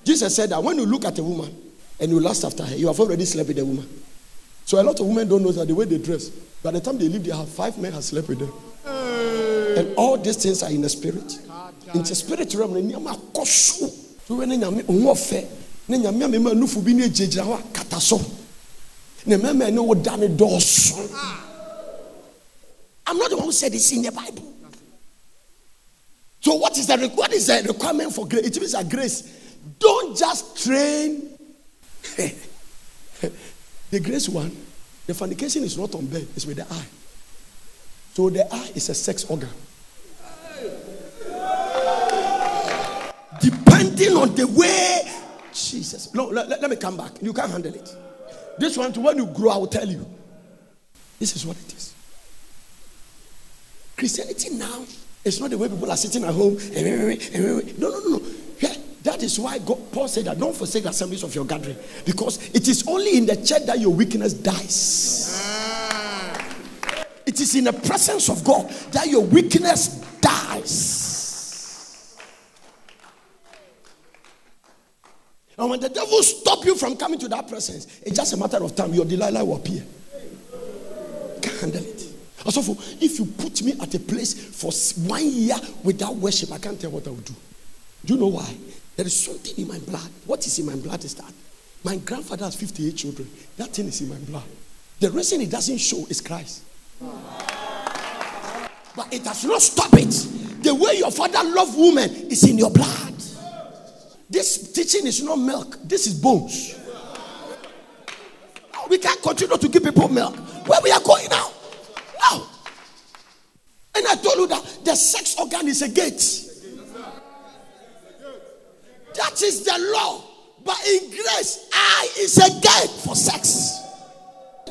Jesus said that when you look at a woman and you lust after her, you have already slept with the woman. So a lot of women don't know that the way they dress, by the time they leave, they have 5 men have slept with them. And all these things are in the spirit. In the spirit realm, I'm not the one who said this in the Bible. So what is the requirement for grace? It means that grace. Don't just train. The grace one, the fornication is not on bed, it's with the eye. So the eye is a sex organ. Depending on the way, Jesus. No, let me come back. You can't handle it. This one, when you grow, I will tell you. This is what it is. Christianity now is not the way people are sitting at home. No. Yeah, that is why Paul said that don't forsake the assemblies of your gathering. Because it is only in the church that your weakness dies. It is in the presence of God that your weakness dies. And when the devil stop you from coming to that presence, it's just a matter of time. Your Delilah will appear. Can't handle it. Also, if you put me at a place for 1 year without worship, I can't tell what I will do. Do you know why? There is something in my blood. What is in my blood is that my grandfather has 58 children. That thing is in my blood. The reason it doesn't show is Christ. But it does not stop it. The way your father loved women is in your blood. This teaching is not milk. This is bones. We can't continue to give people milk. Where we are going now? No. And I told you that the sex organ is a gate. That is the law. But in grace, I is a gate for sex.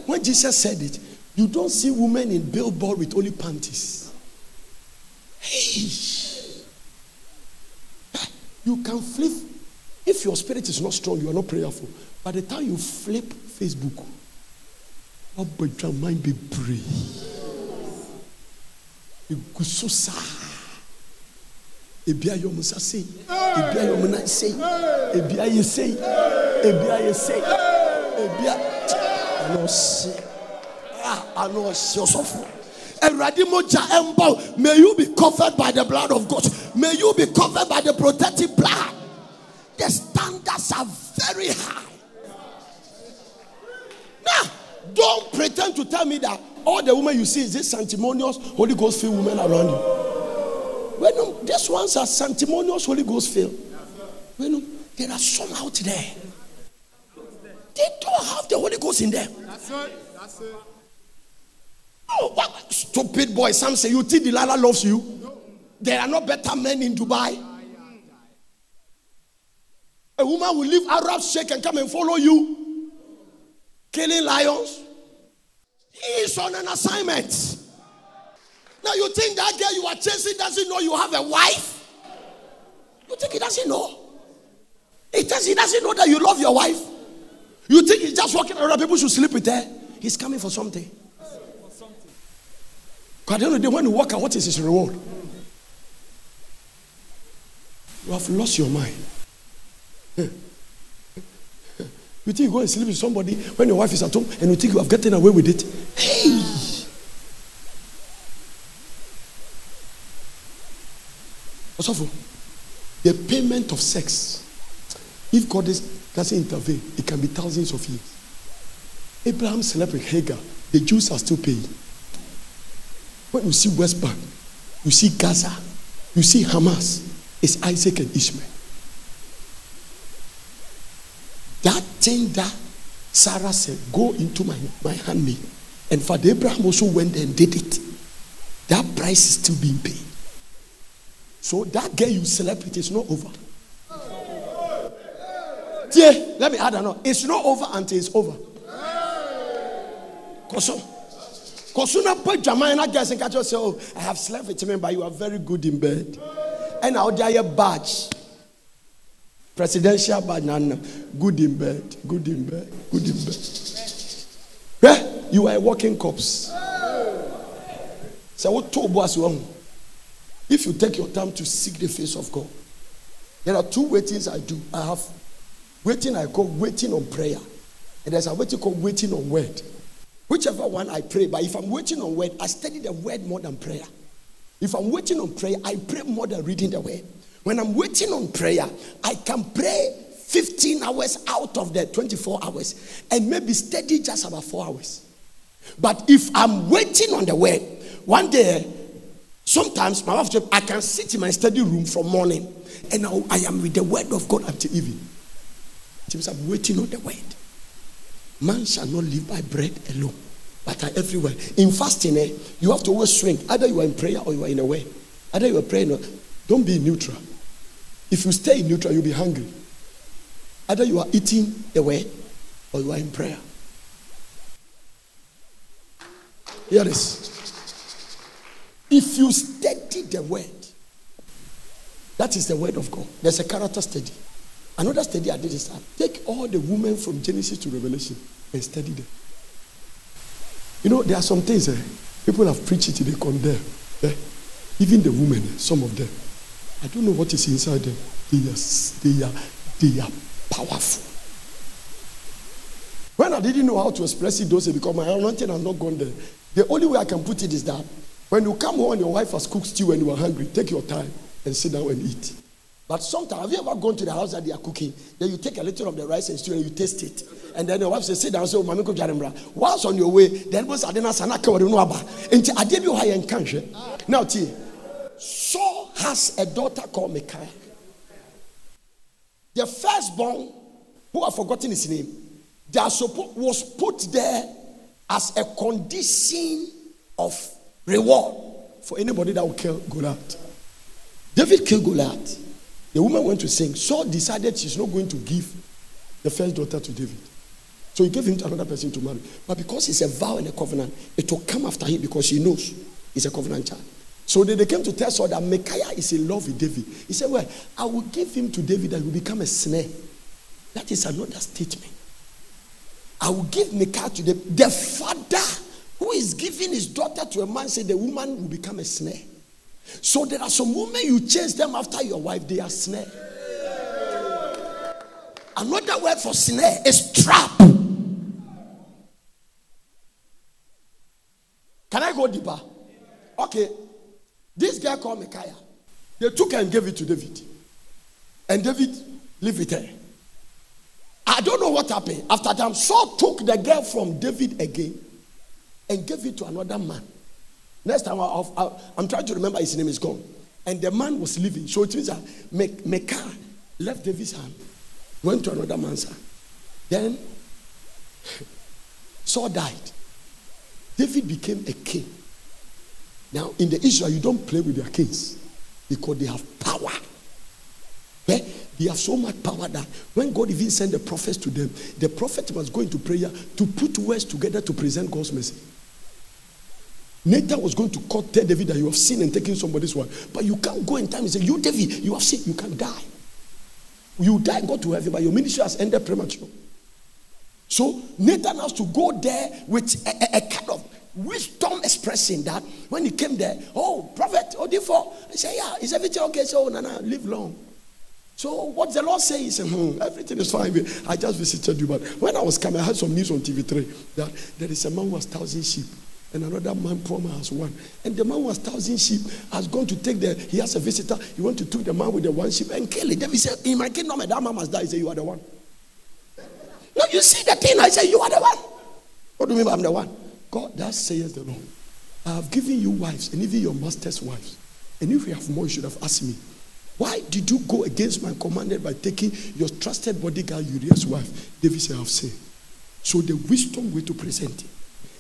When Jesus said it, you don't see women in billboard with only panties. Hey. You can flip. If your spirit is not strong, you are not prayerful. By the time you flip Facebook, but your mind be brave. You go so sad. Ebia yo musa say, ebia yo muna say, ebia ye say, ebia ye say, ebia. I know see. I know see yourself. May you be covered by the blood of God. May you be covered by the protective blood. The standards are very high. Now, don't pretend to tell me that all the women you see is this sanctimonious Holy Ghost filled women around you. Well, these ones are sanctimonious Holy Ghost filled. Well, there are some out there. They don't have the Holy Ghost in them. That's it. That's it. Oh, what stupid boy! Some say you think Delilah loves you. There are no better men in Dubai. A woman will leave Arab Sheikh and come and follow you, killing lions. He is on an assignment. Now you think that girl you are chasing doesn't know you have a wife? You think he doesn't know? He doesn't know that you love your wife? You think he's just walking around, people should sleep with her? He's coming for something. Because at the end of the day, when you walk out, what is his reward? You have lost your mind. You think you go and sleep with somebody when your wife is at home and you think you have gotten away with it? Hey! Also, the payment of sex, if God doesn't intervene, it can be thousands of years. Abraham slept with Hagar. The Jews are still paying. When you see West Bank, you see Gaza, you see Hamas, it's Isaac and Ishmael. That thing that Sarah said, go into my handmaid. And Father Abraham also went there and did it. That price is still being paid. So that girl you slept with is not over. Yeah, let me add another. It's not over until it's over. Because I have slept with him, but you are very good in bed. And I'll get a badge. Presidential badge. Good in bed. Good in bed. Good in bed. Yeah? You are a walking corpse. So what told was wrong? If you take your time to seek the face of God, there are two waitings I do. I have waiting I call waiting on prayer. And there's a waiting called waiting on word. Whichever one I pray, but if I'm waiting on word, I study the word more than prayer. If I'm waiting on prayer, I pray more than reading the word. When I'm waiting on prayer, I can pray 15 hours out of the 24 hours and maybe study just about 4 hours. But if I'm waiting on the word, one day, sometimes my wife said, I can sit in my study room from morning and I am with the word of God until evening. It means I'm waiting on the word. Man shall not live by bread alone, but everywhere. In fasting, you have to always swing. Either you are in prayer or you are in a way. Either you are praying or don't be neutral. If you stay in neutral, you'll be hungry. Either you are eating the word or you are in prayer. Hear this. If you study the word, that is the word of God. There's a character study. Another study I did is that take all the women from Genesis to Revelation and study them. You know, there are some things people have preached it, they condemn. Even the women, some of them. I don't know what is inside them. They are Powerful. When I didn't know how to express it, those because my anointing has not gone there. The only way I can put it is that when you come home and your wife has cooked stew and you are hungry, take your time and sit down and eat. But sometimes, have you ever gone to the house that they are cooking? Then you take a little of the rice and stew and you taste it. And then your wife says, sit down, so Mami Kujarembra. Whilst on your way, then was Adena Sanaka or Nuaba. And I did you high and country. Now, T. Saul has a daughter called Micaiah. The firstborn, who I've forgotten his name, was put there as a condition of reward for anybody that will kill Goliath. David killed Goliath. The woman went to sing. Saul decided she's not going to give the first daughter to David. So he gave him to another person to marry. But because it's a vow and a covenant, it will come after him because she knows he's a covenant child. So they came to tell Saul that Micaiah is in love with David. He said, well, I will give him to David and he will become a snare. That is another statement. I will give Micaiah to the father who is giving his daughter to a man, said the woman will become a snare. So there are some women you chase them after your wife, they are snare. Another word for snare is trap. Can I go deeper? Okay. This guy called Micaiah. They took her and gave it to David. And David lived with her. I don't know what happened. After that, Saul took the girl from David again and gave it to another man. Next time, I'm trying to remember, his name is gone. And the man was leaving. So it means that Micaiah left David's hand, went to another man's hand. Then Saul died. David became a king. Now, in the Israel, you don't play with their kings because they have power. They have so much power that when God even sent the prophets to them, the prophet must go into prayer to put words together to present God's message. Nathan was going to tell David that you have sinned and taken somebody's wife. But you can't go in time and say, you David, you have sinned, you can die. You die, go to heaven, but your ministry has ended premature. So Nathan has to go there with a kind of wisdom expressing that when he came there, oh, prophet, oh, therefore, I say, yeah, is everything okay? So, no, live long. So what the Lord says, he said, everything is fine. I just visited you, but when I was coming, I had some news on TV3 that there is a man who has 1,000 sheep. And another man, poor man, has one. And the man who has 1,000 sheep has gone to take he has a visitor. He went to take the man with the one sheep and kill it. David said, in my kingdom, that man must die. He said, you are the one. No, you see the thing. I said, you are the one. What do you mean I'm the one? God, that says the Lord. I have given you wives and even your master's wives. And if you have more, you should have asked me. Why did you go against my commandment by taking your trusted bodyguard Uriah's wife? David said, I have sinned. So the wisdom way to present it.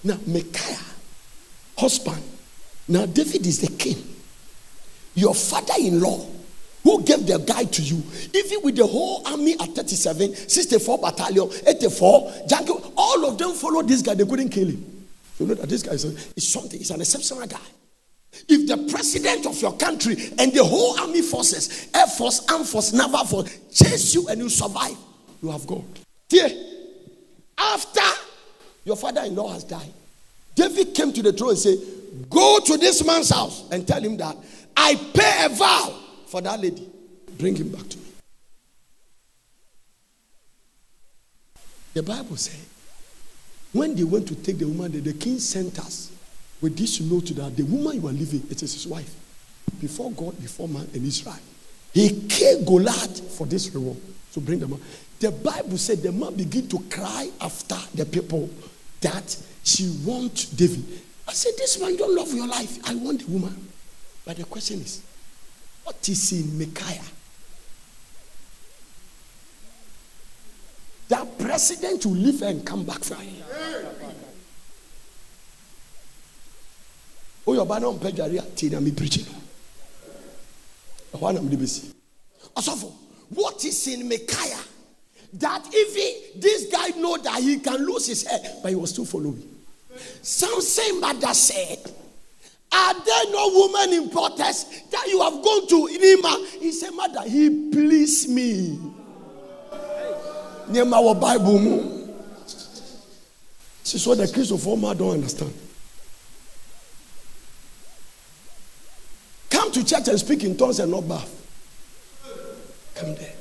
Now, Micaiah, husband. Now, David is the king. Your father-in-law, who gave the guy to you, even with the whole army at 37, 64 battalion, 84, jungle, all of them followed this guy. They couldn't kill him. You know that this guy is something. He's an exceptional guy. If the president of your country and the whole army forces, air force, armed force, naval force, chase you and you survive, you have God. After your father-in-law has died, David came to the throne and said, go to this man's house and tell him that I pay a vow for that lady. Bring him back to me. The Bible said, when they went to take the woman, the king sent us with this note that the woman you are living, it is his wife. Before God, before man and Israel. He killed Goliath for this reward. So bring the man. The Bible said the man began to cry after the people that she wants David. I said, this man, you don't love your life. I want the woman. But the question is, what is in Micaiah? That president will leave her and come back for her. Oh, your banner on Pejaria, Tina me preaching. What is in Micaiah? That if this guy know that he can lose his head, but he was still following. Some mother said, are there no women in protest that you have gone to Nima? He said, mother, he pleased me. Near our Bible. This is what the Christopher don't understand. Come to church and speak in tongues and not bath. Come there.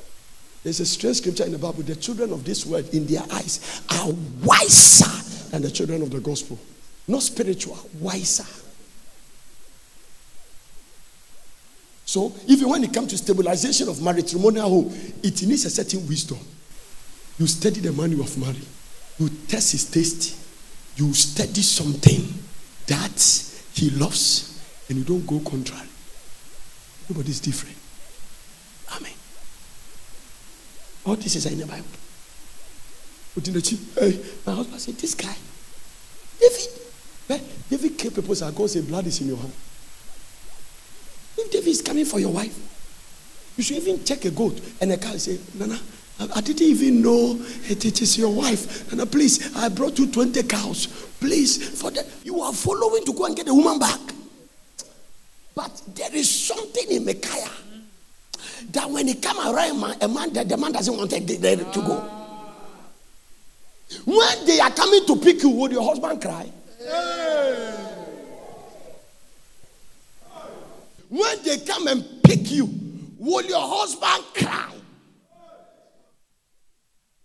There's a strange scripture in the Bible. The children of this world, in their eyes, are wiser than the children of the gospel. Not spiritual, wiser. So, even when it comes to stabilization of matrimonial home, it needs a certain wisdom. You study the man you have married. You test his taste. You study something that he loves, and you don't go contrary. Nobody's different. Amen. All this is in the Bible. Hey, my husband said, this guy, David came people and God said, blood is in your hand. If David is coming for your wife, you should even check a goat. And a cow say, Nana, I didn't even know it is your wife. Nana, please, I brought you 20 cows. Please, for that, you are following to go and get the woman back. But there is something in Micaiah that when he come around the man doesn't want to go. When they are coming to pick you, would your husband cry? When they come and pick you, will your husband cry?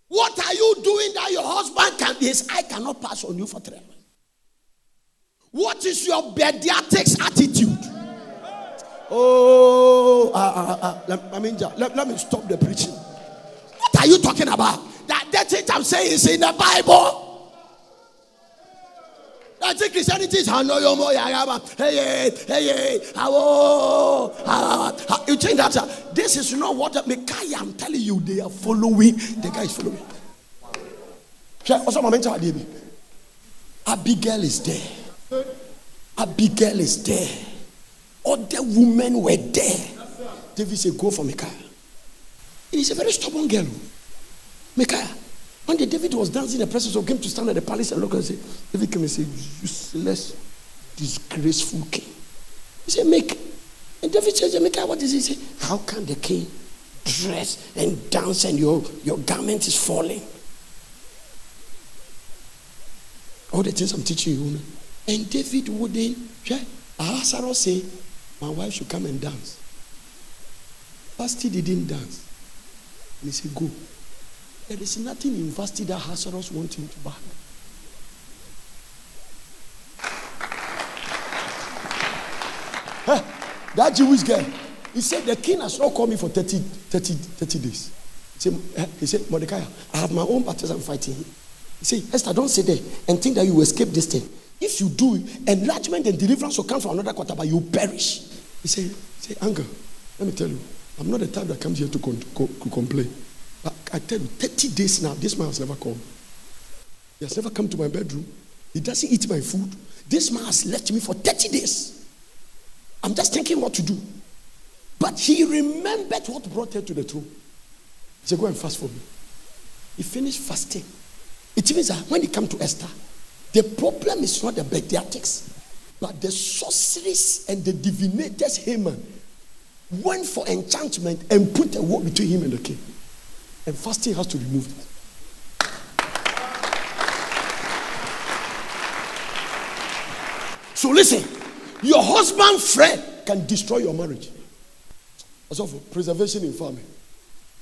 What are you doing that your husband his eye cannot pass on you for 3 months? What is your pediatrics attitude? Oh, let me stop the preaching. What are you talking about? That thing I'm saying is in the Bible. I think Christianity is you think that this is not what Micaiah, I'm telling you, they are following. The guy is following. Abigail is there. Abigail is there. Other women were there. David said, go for Micaiah. He's a very stubborn girl. Micaiah. One day David was dancing in the presence of him to stand at the palace and look and say, David came and said, useless, disgraceful king. He said, make. And David said, Micaiah, what is he say? How can the king dress and dance and your garment is falling? All the things I'm teaching you. And David wouldn't. Ahasuerus say, my wife should come and dance. Vashti didn't dance. And he said, go. There is nothing in Vashti that Ahasuerus wants him to back. That Jewish guy, he said, the king has not called me for 30 days. He said, Mordecai, I have my own battles I'm fighting here. He said, Esther, don't sit there and think that you will escape this thing. If you do, enlargement and deliverance will come from another quarter, but you perish. He said, Anger, let me tell you, I'm not the type that comes here to complain. But I tell you, 30 days now, this man has never come. He has never come to my bedroom. He doesn't eat my food. This man has left me for 30 days. I'm just thinking what to do. But he remembered what brought her to the throne. He said, go and fast for me. He finished fasting. It means that when he came to Esther, the problem is not the pediatrics, but the sorceries and the divinators Haman went for enchantment and put a wall between him and the king. And fasting has to remove it. So listen, your husband's friend can destroy your marriage. Also for preservation in famine,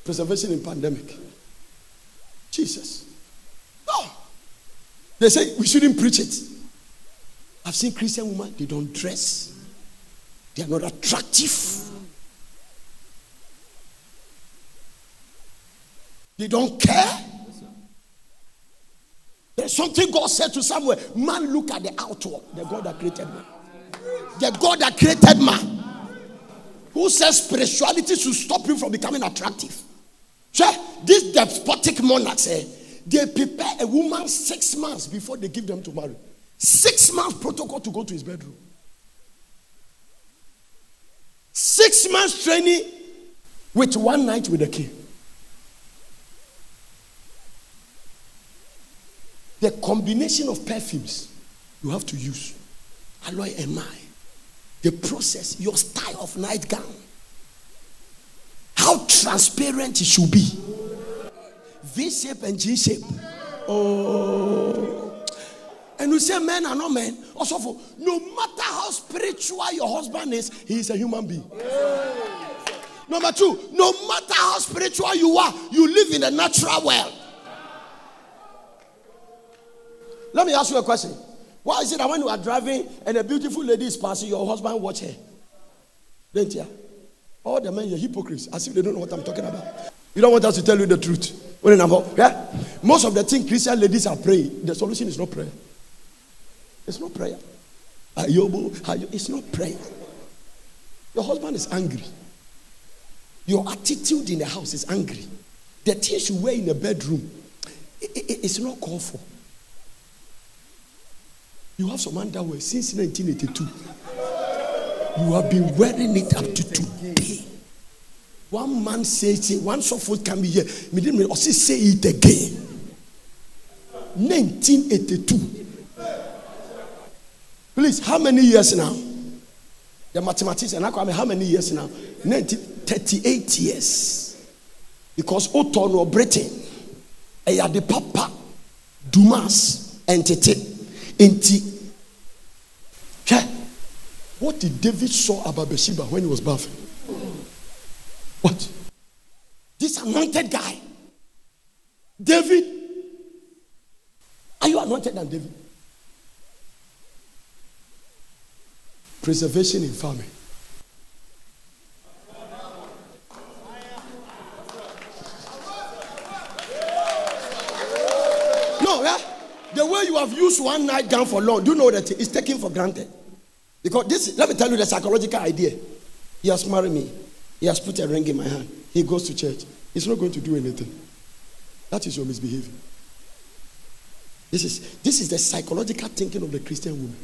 preservation in pandemic. Jesus. Oh. They say we shouldn't preach it. I've seen Christian women, they don't dress. They are not attractive. They don't care. There's something God said to Samuel. Man, look at the outward. The God that created man. The God that created man. Who says spirituality should stop you from becoming attractive? Sure, these despotic monarchs say they prepare a woman 6 months before they give them to marry. 6 months protocol to go to his bedroom. 6 months training with 1 night with the king. The combination of perfumes you have to use, aloe and myrrh, the process, your style of nightgown, how transparent it should be, V shape and G shape. Oh, and you say men are not men. Also, for no matter how spiritual your husband is, he is a human being. Number two, no matter how spiritual you are, you live in a natural world. Let me ask you a question. Why is it that when you are driving and a beautiful lady is passing, your husband watch her? Don't you? All the men are hypocrites, as if they don't know what I'm talking about. You don't want us to tell you the truth. Yeah? Most of the things Christian ladies are praying, the solution is not prayer. It's not prayer. It's not prayer. Your husband is angry. Your attitude in the house is angry. The things you wear in the bedroom, it's not called for. You have some underwear since 1982. You have been wearing it up to today. One man says, one software can be here. Me didn't also say it again. 1982. Please, how many years now? The mathematician, how many years now? 38 years. Because Oton or Britain, the Papa, Dumas, entity. What did David saw about Bathsheba when he was bathing? What? This anointed guy. David. Are you anointed than David? Preservation in farming. No, yeah? The way you have used one nightgown for long, do you know that it's taken for granted? Because this, let me tell you the psychological idea. He has married me. He has put a ring in my hand. He goes to church. He's not going to do anything. That is your misbehavior. This is the psychological thinking of the Christian woman.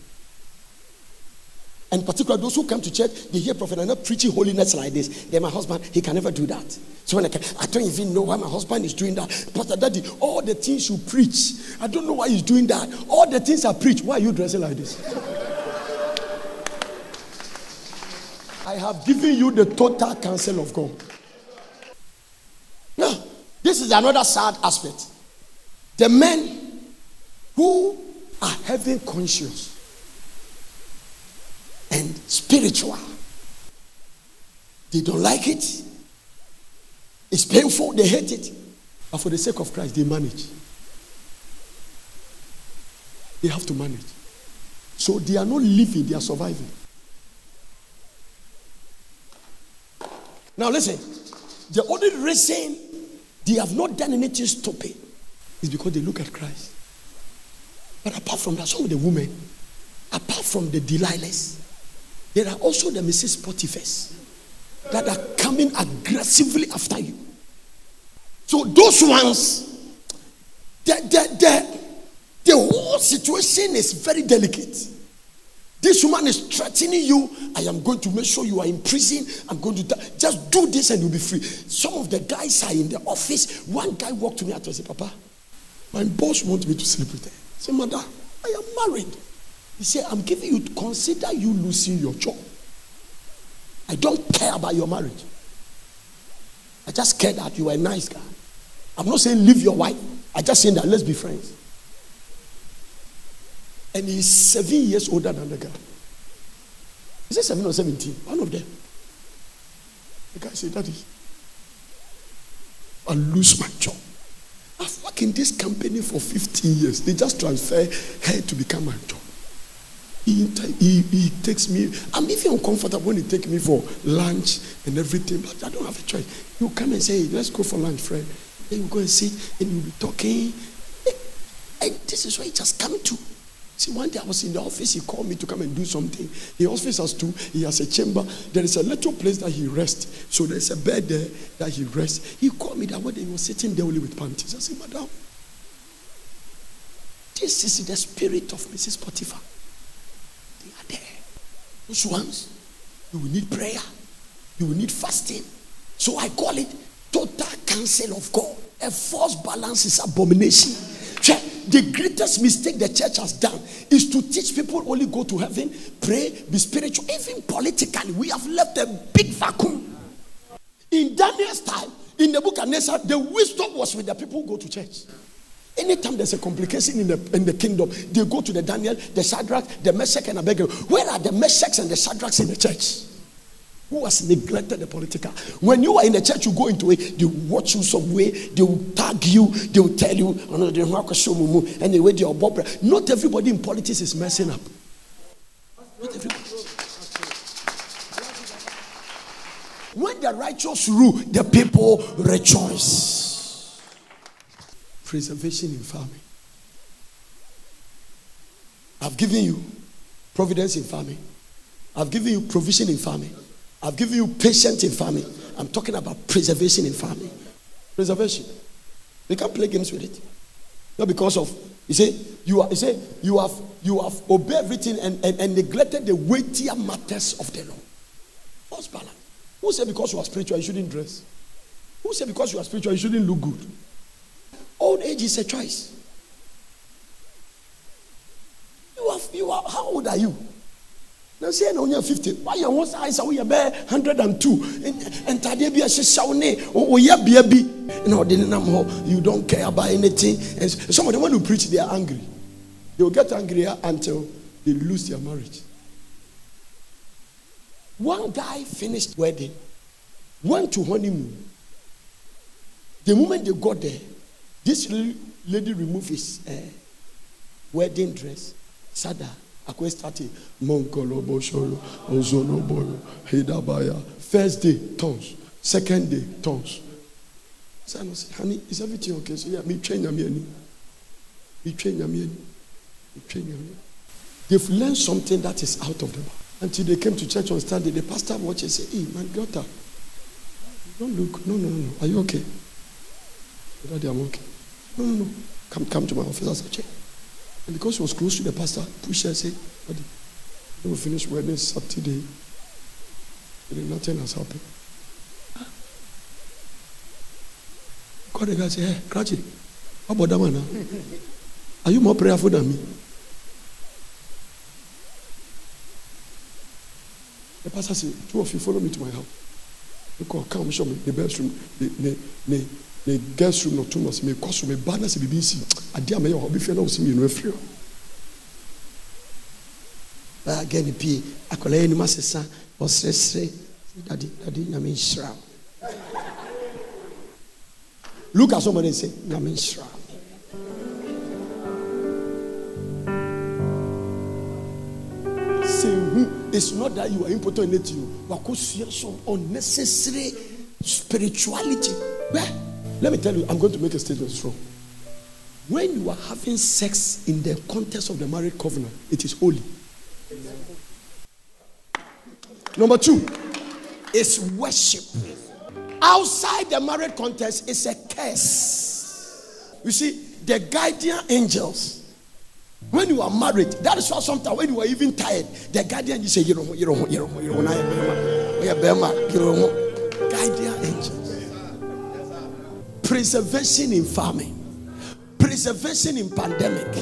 And particularly those who come to church, they hear Prophet and not preaching holiness like this. Then my husband, he can never do that. So when I don't even know why my husband is doing that. Pastor Daddy, all the things you preach, I don't know why he's doing that. All the things I preach, why are you dressing like this? I have given you the total counsel of God. Now, this is another sad aspect. The men who are heaven conscious and spiritual, they don't like it. It's painful, they hate it. But for the sake of Christ, they manage. They have to manage. So they are not living, they are surviving. Now listen, the only reason they have not done anything stupid is because they look at Christ. But apart from that, some of the women, apart from the Delilahs, there are also the Mrs. Potiphars that are coming aggressively after you. So those ones, the whole situation is very delicate. This woman is threatening you. I am going to make sure you are in prison. I'm going to just do this and you'll be free. Some of the guys are in the office. One guy walked to me and said, Papa, my boss wants me to sleep with her. I said, Mother, I am married. He said, I'm giving you, consider you losing your job. I don't care about your marriage. I just care that you are a nice guy. I'm not saying leave your wife. I just saying that let's be friends. And he's 7 years older than the guy. Is it 7 or 17? One of them. The guy said, Daddy, I lose my job. I've worked in this company for 15 years. They just transfer her to become my job. He takes me. I'm even uncomfortable when he takes me for lunch and everything, but I don't have a choice. You come and say, hey, let's go for lunch, friend. Then you go and sit and you'll be talking. And this is where it has come to. See, one day I was in the office, he called me to come and do something. The office has two, he has a chamber. There is a little place that he rests. So there's a bed there that he rests. He called me that one day he was sitting there only with panties. I said, Madam, this is the spirit of Mrs. Potiphar. They are there. Those ones, you will need prayer. You will need fasting. So I call it total counsel of God. A false balance is abomination. The greatest mistake the church has done is to teach people only go to heaven, pray, be spiritual. Even politically, we have left a big vacuum. In Daniel's time, in the book of Nebuchadnezzar, the wisdom was with the people who go to church. Anytime there's a complication in the kingdom, they go to the Daniel, the Shadrach, the Meshach, and Abednego. Where are the Meshachs and the Shadrachs in the church? Who has neglected the political? When you are in the church, you go into it, they will watch you some way, they will tag you, they will tell you, and they wait your bob. Not everybody in politics is messing up. Not everybody. When the righteous rule, the people rejoice. Preservation in farming. I've given you providence in farming. I've given you provision in farming. I've given you patience in farming. I'm talking about preservation in farming. Preservation. We can't play games with it. Not because of you have obeyed everything and neglected the weightier matters of the law. What's balance? Who said because you are spiritual you shouldn't dress? Who said because you are spiritual you shouldn't look good? Old age is a choice. You are how old are you? Now say no, you're 50. Why you want eyes are we 102? And today be a shawne or baby. You don't care about anything. And some of them when you preach, they are angry. They will get angrier until they lose their marriage. One guy finished wedding, went to honeymoon. The moment they got there, this lady removed his wedding dress. Sada. First day, tongues. Second day, tongues. So I said, honey, is everything okay? So yeah, me train them. They've learned something that is out of them. Until they came to church on Sunday, the pastor watched and said, hey, my daughter, don't look. No. Are you okay? Daddy, I'm okay. No. Come to my office as a check. And because he was close to the pastor, pushed her and said, Daddy, when we finish wedding Saturday, nothing has happened. Call the guy and say, hey, Krachi, how about that man now? Are you more prayerful than me? The pastor said, two of you follow me to my house. You come show me the bedroom, the guest room, not too much. Me cost me badness BBC. I dear me, your be no see me no free. But again, the I call any master or say, Daddy, I mean shroud. Look at somebody and say, I mean shroud. It's not that you are important in it, you are some unnecessary spirituality. Well, let me tell you, I'm going to make a statement strong. When you are having sex in the context of the marriage covenant, it is holy. Number 2, it's worship. Outside the marriage context, it's a curse. You see, the guardian angels. When you are married, that is why sometimes when you are even tired, the guardian you say, you don't guardian angels. Preservation in farming, preservation in pandemic.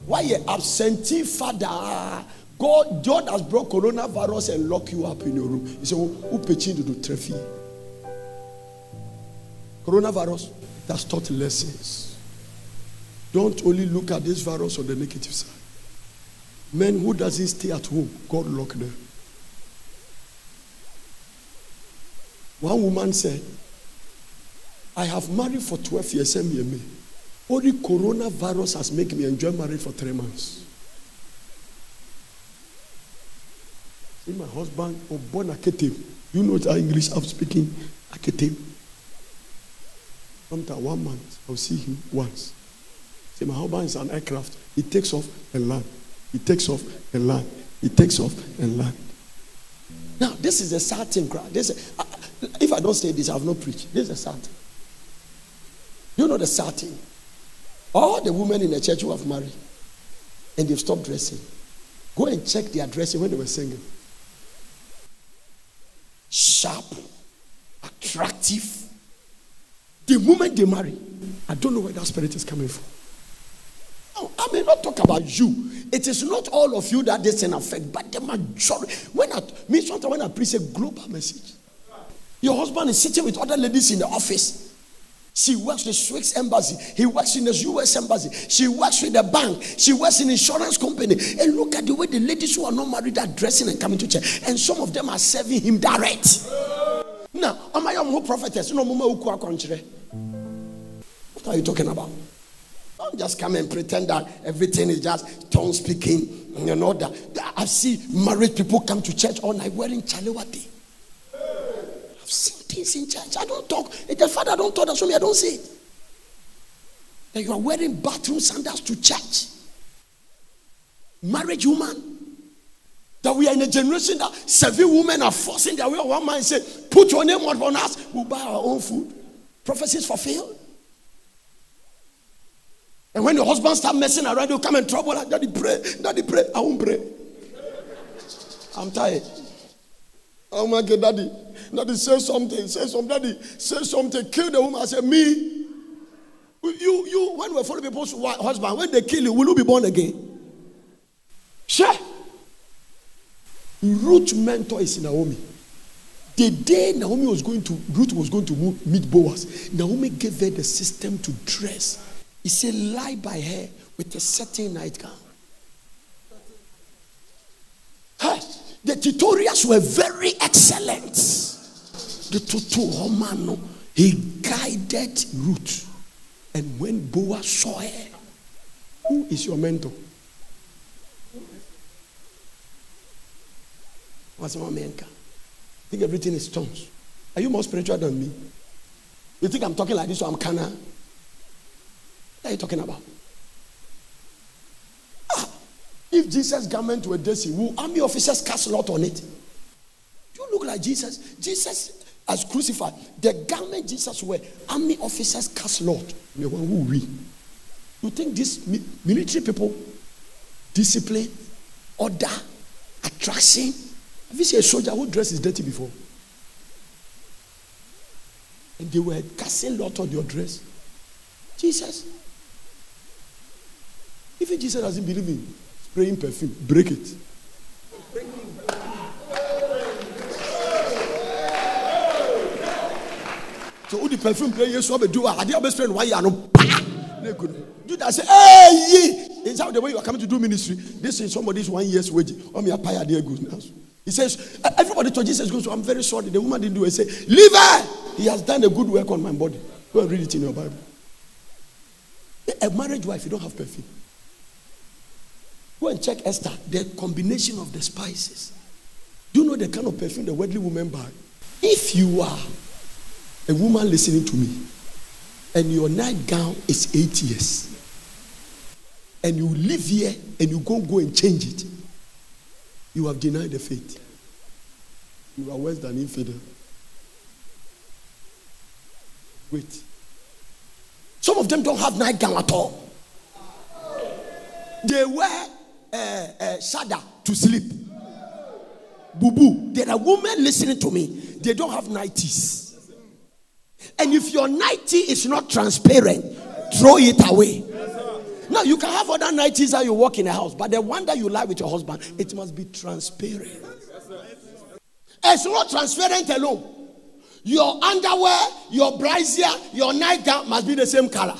Why you absentee father? God has brought coronavirus and lock you up in your room. He said, who pitching to do trophy? Coronavirus has taught lessons. Don't only look at this virus on the negative side. Men who doesn't stay at home, God lock them. One woman said, I have married for 12 years, me. Only coronavirus has made me enjoy marriage for 3 months. See, my husband, born Aketem. You know what English I'm speaking? Aketem. Sometimes 1 month, I'll see him once. See, my husband is an aircraft. He takes off and land. He takes off and land. He takes off and land. Now, this is a sad thing, crowd. If I don't say this, I have not preached. This is a sad thing. You know the sad thing? All the women in the church who have married and they've stopped dressing, go and check their dressing when they were singing. Sharp, attractive. The moment they marry, I don't know where that spirit is coming from. I may not talk about you. It is not all of you that this can affect, but the majority. Sometimes when I preach a global message, your husband is sitting with other ladies in the office. She works with Swiss embassy. He works in the US embassy. She works with the bank. She works in insurance company. And look at the way the ladies who are not married are dressing and coming to church. And some of them are serving him direct. Now, am I a prophetess? No, what are you talking about? Don't just come and pretend that everything is just tongue speaking. You know that I see married people come to church all night wearing chalewati. I've seen things in church. I don't talk. If the father don't talk, that's why I don't say it. And you are wearing bathroom sandals to church. Marriage woman. That we are in a generation that 7 women are forcing their way on one man and say, put your name on us, we'll buy our own food. Prophecies fulfilled. And when your husband start messing around, you come in trouble. Like, Daddy, pray. Daddy, pray. I won't pray. I'm tired. Oh my God, Daddy. Daddy, say something. Say something. Daddy, say something. Kill the woman. I said, me. You, when we follow people's husband, when they kill you, will you be born again? Sure. Ruth mentor is Naomi. The day Ruth was going to meet Boaz, Naomi gave her the system to dress. He said, lie by her with a certain nightgown. Hey, the tutorials were very excellent. The tutorial, he guided Ruth. And when Boaz saw her, who is your mentor? What's my mentor? I think everything is tongues. Are you more spiritual than me? You think I'm talking like this or I'm Kana? What are you talking about? If Jesus' garment were dirty, will army officers cast lot on it? You look like Jesus. Jesus, as crucified, the garment Jesus wear, army officers cast lot. The one who we. You think these military people, discipline, order, attraction? Have you seen a soldier who dress is dirty before? And they were casting lot on your dress. Jesus. Even Jesus doesn't believe in spraying perfume. Break it. So who the perfume play yes so be do I dey best friend 1 year no. Do that say hey is how the way you are coming to do ministry. This is somebody's 1 year's wage. Oh me pay there good now. He says everybody to Jesus goes, so I'm very sorry. The woman didn't do it. Say leave her. He has done a good work on my body. Go and read it in your Bible. A married wife, you don't have perfume. Go and check Esther, the combination of the spices. Do you know the kind of perfume the worldly women buy? If you are a woman listening to me and your nightgown is 8 years and you live here and you go and change it, you have denied the faith. You are worse than infidel. Wait. Some of them don't have nightgown at all. They wear shada to sleep. Boo-boo. There are women listening to me. They don't have nighties. And if your nightie is not transparent, throw it away. Now you can have other nighties that you walk in a house, but the one that you lie with your husband, it must be transparent. It's not transparent alone. Your underwear, your brassiere, your nightgown must be the same color.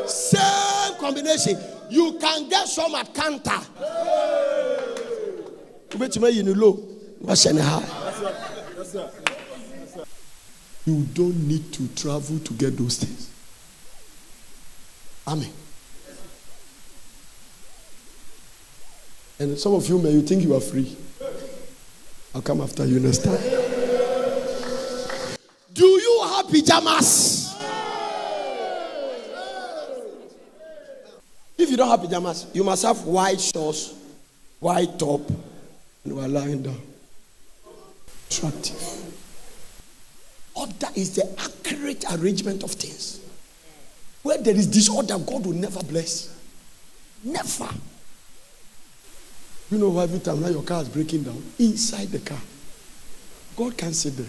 Same combination. You can get some at Kanta. You don't need to travel to get those things. Amen. And some of you, may you think you are free. I'll come after you next time. Do you have pajamas? If you don't have pajamas, you must have white shorts, white top, and you are lying down. Attractive. Order is the accurate arrangement of things. Where there is disorder, God will never bless. Never. You know why every time now your car is breaking down? Inside the car. God can't sit there.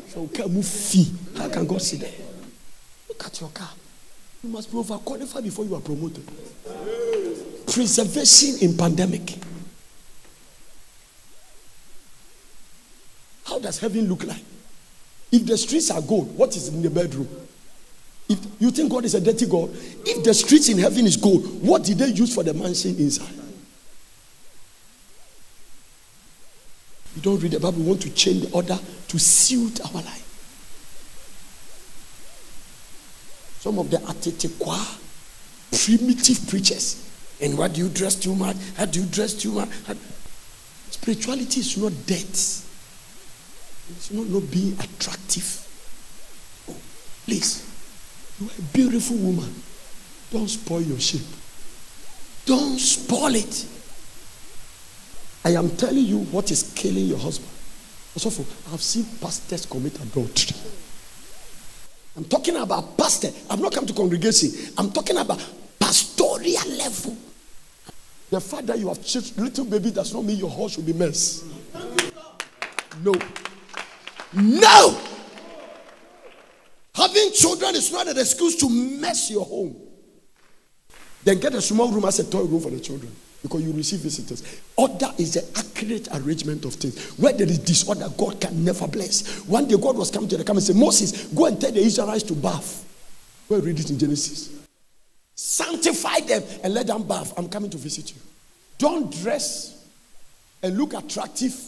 So can move fee. How can God sit there? Look at your car. You must be overqualified before you are promoted. Preservation in pandemic. How does heaven look like? If the streets are gold, what is in the bedroom? If you think God is a dirty God, if the streets in heaven is gold, what did they use for the mansion inside? You don't read the Bible, we want to change the order to suit our life. Some of the atetekwa, primitive preachers. And why do you dress too much? How do you dress too much? Spirituality is not death. It's not being attractive. Oh, please, you are a beautiful woman. Don't spoil your shape. Don't spoil it. I am telling you what is killing your husband. Also, I've seen pastors commit adultery. I'm talking about pastor. I've not come to congregation. I'm talking about pastoral level. The fact that you have little baby does not mean your house will be mess. No. No. Having children is not an excuse to mess your home. Then get a small room as a toy room for the children, because you receive visitors. Order is the accurate arrangement of things. Where there is disorder, God can never bless. One day God was coming to the camp and said, Moses, go and tell the Israelites to bath. Go and read it in Genesis. Sanctify them and let them bath. I'm coming to visit you. Don't dress and look attractive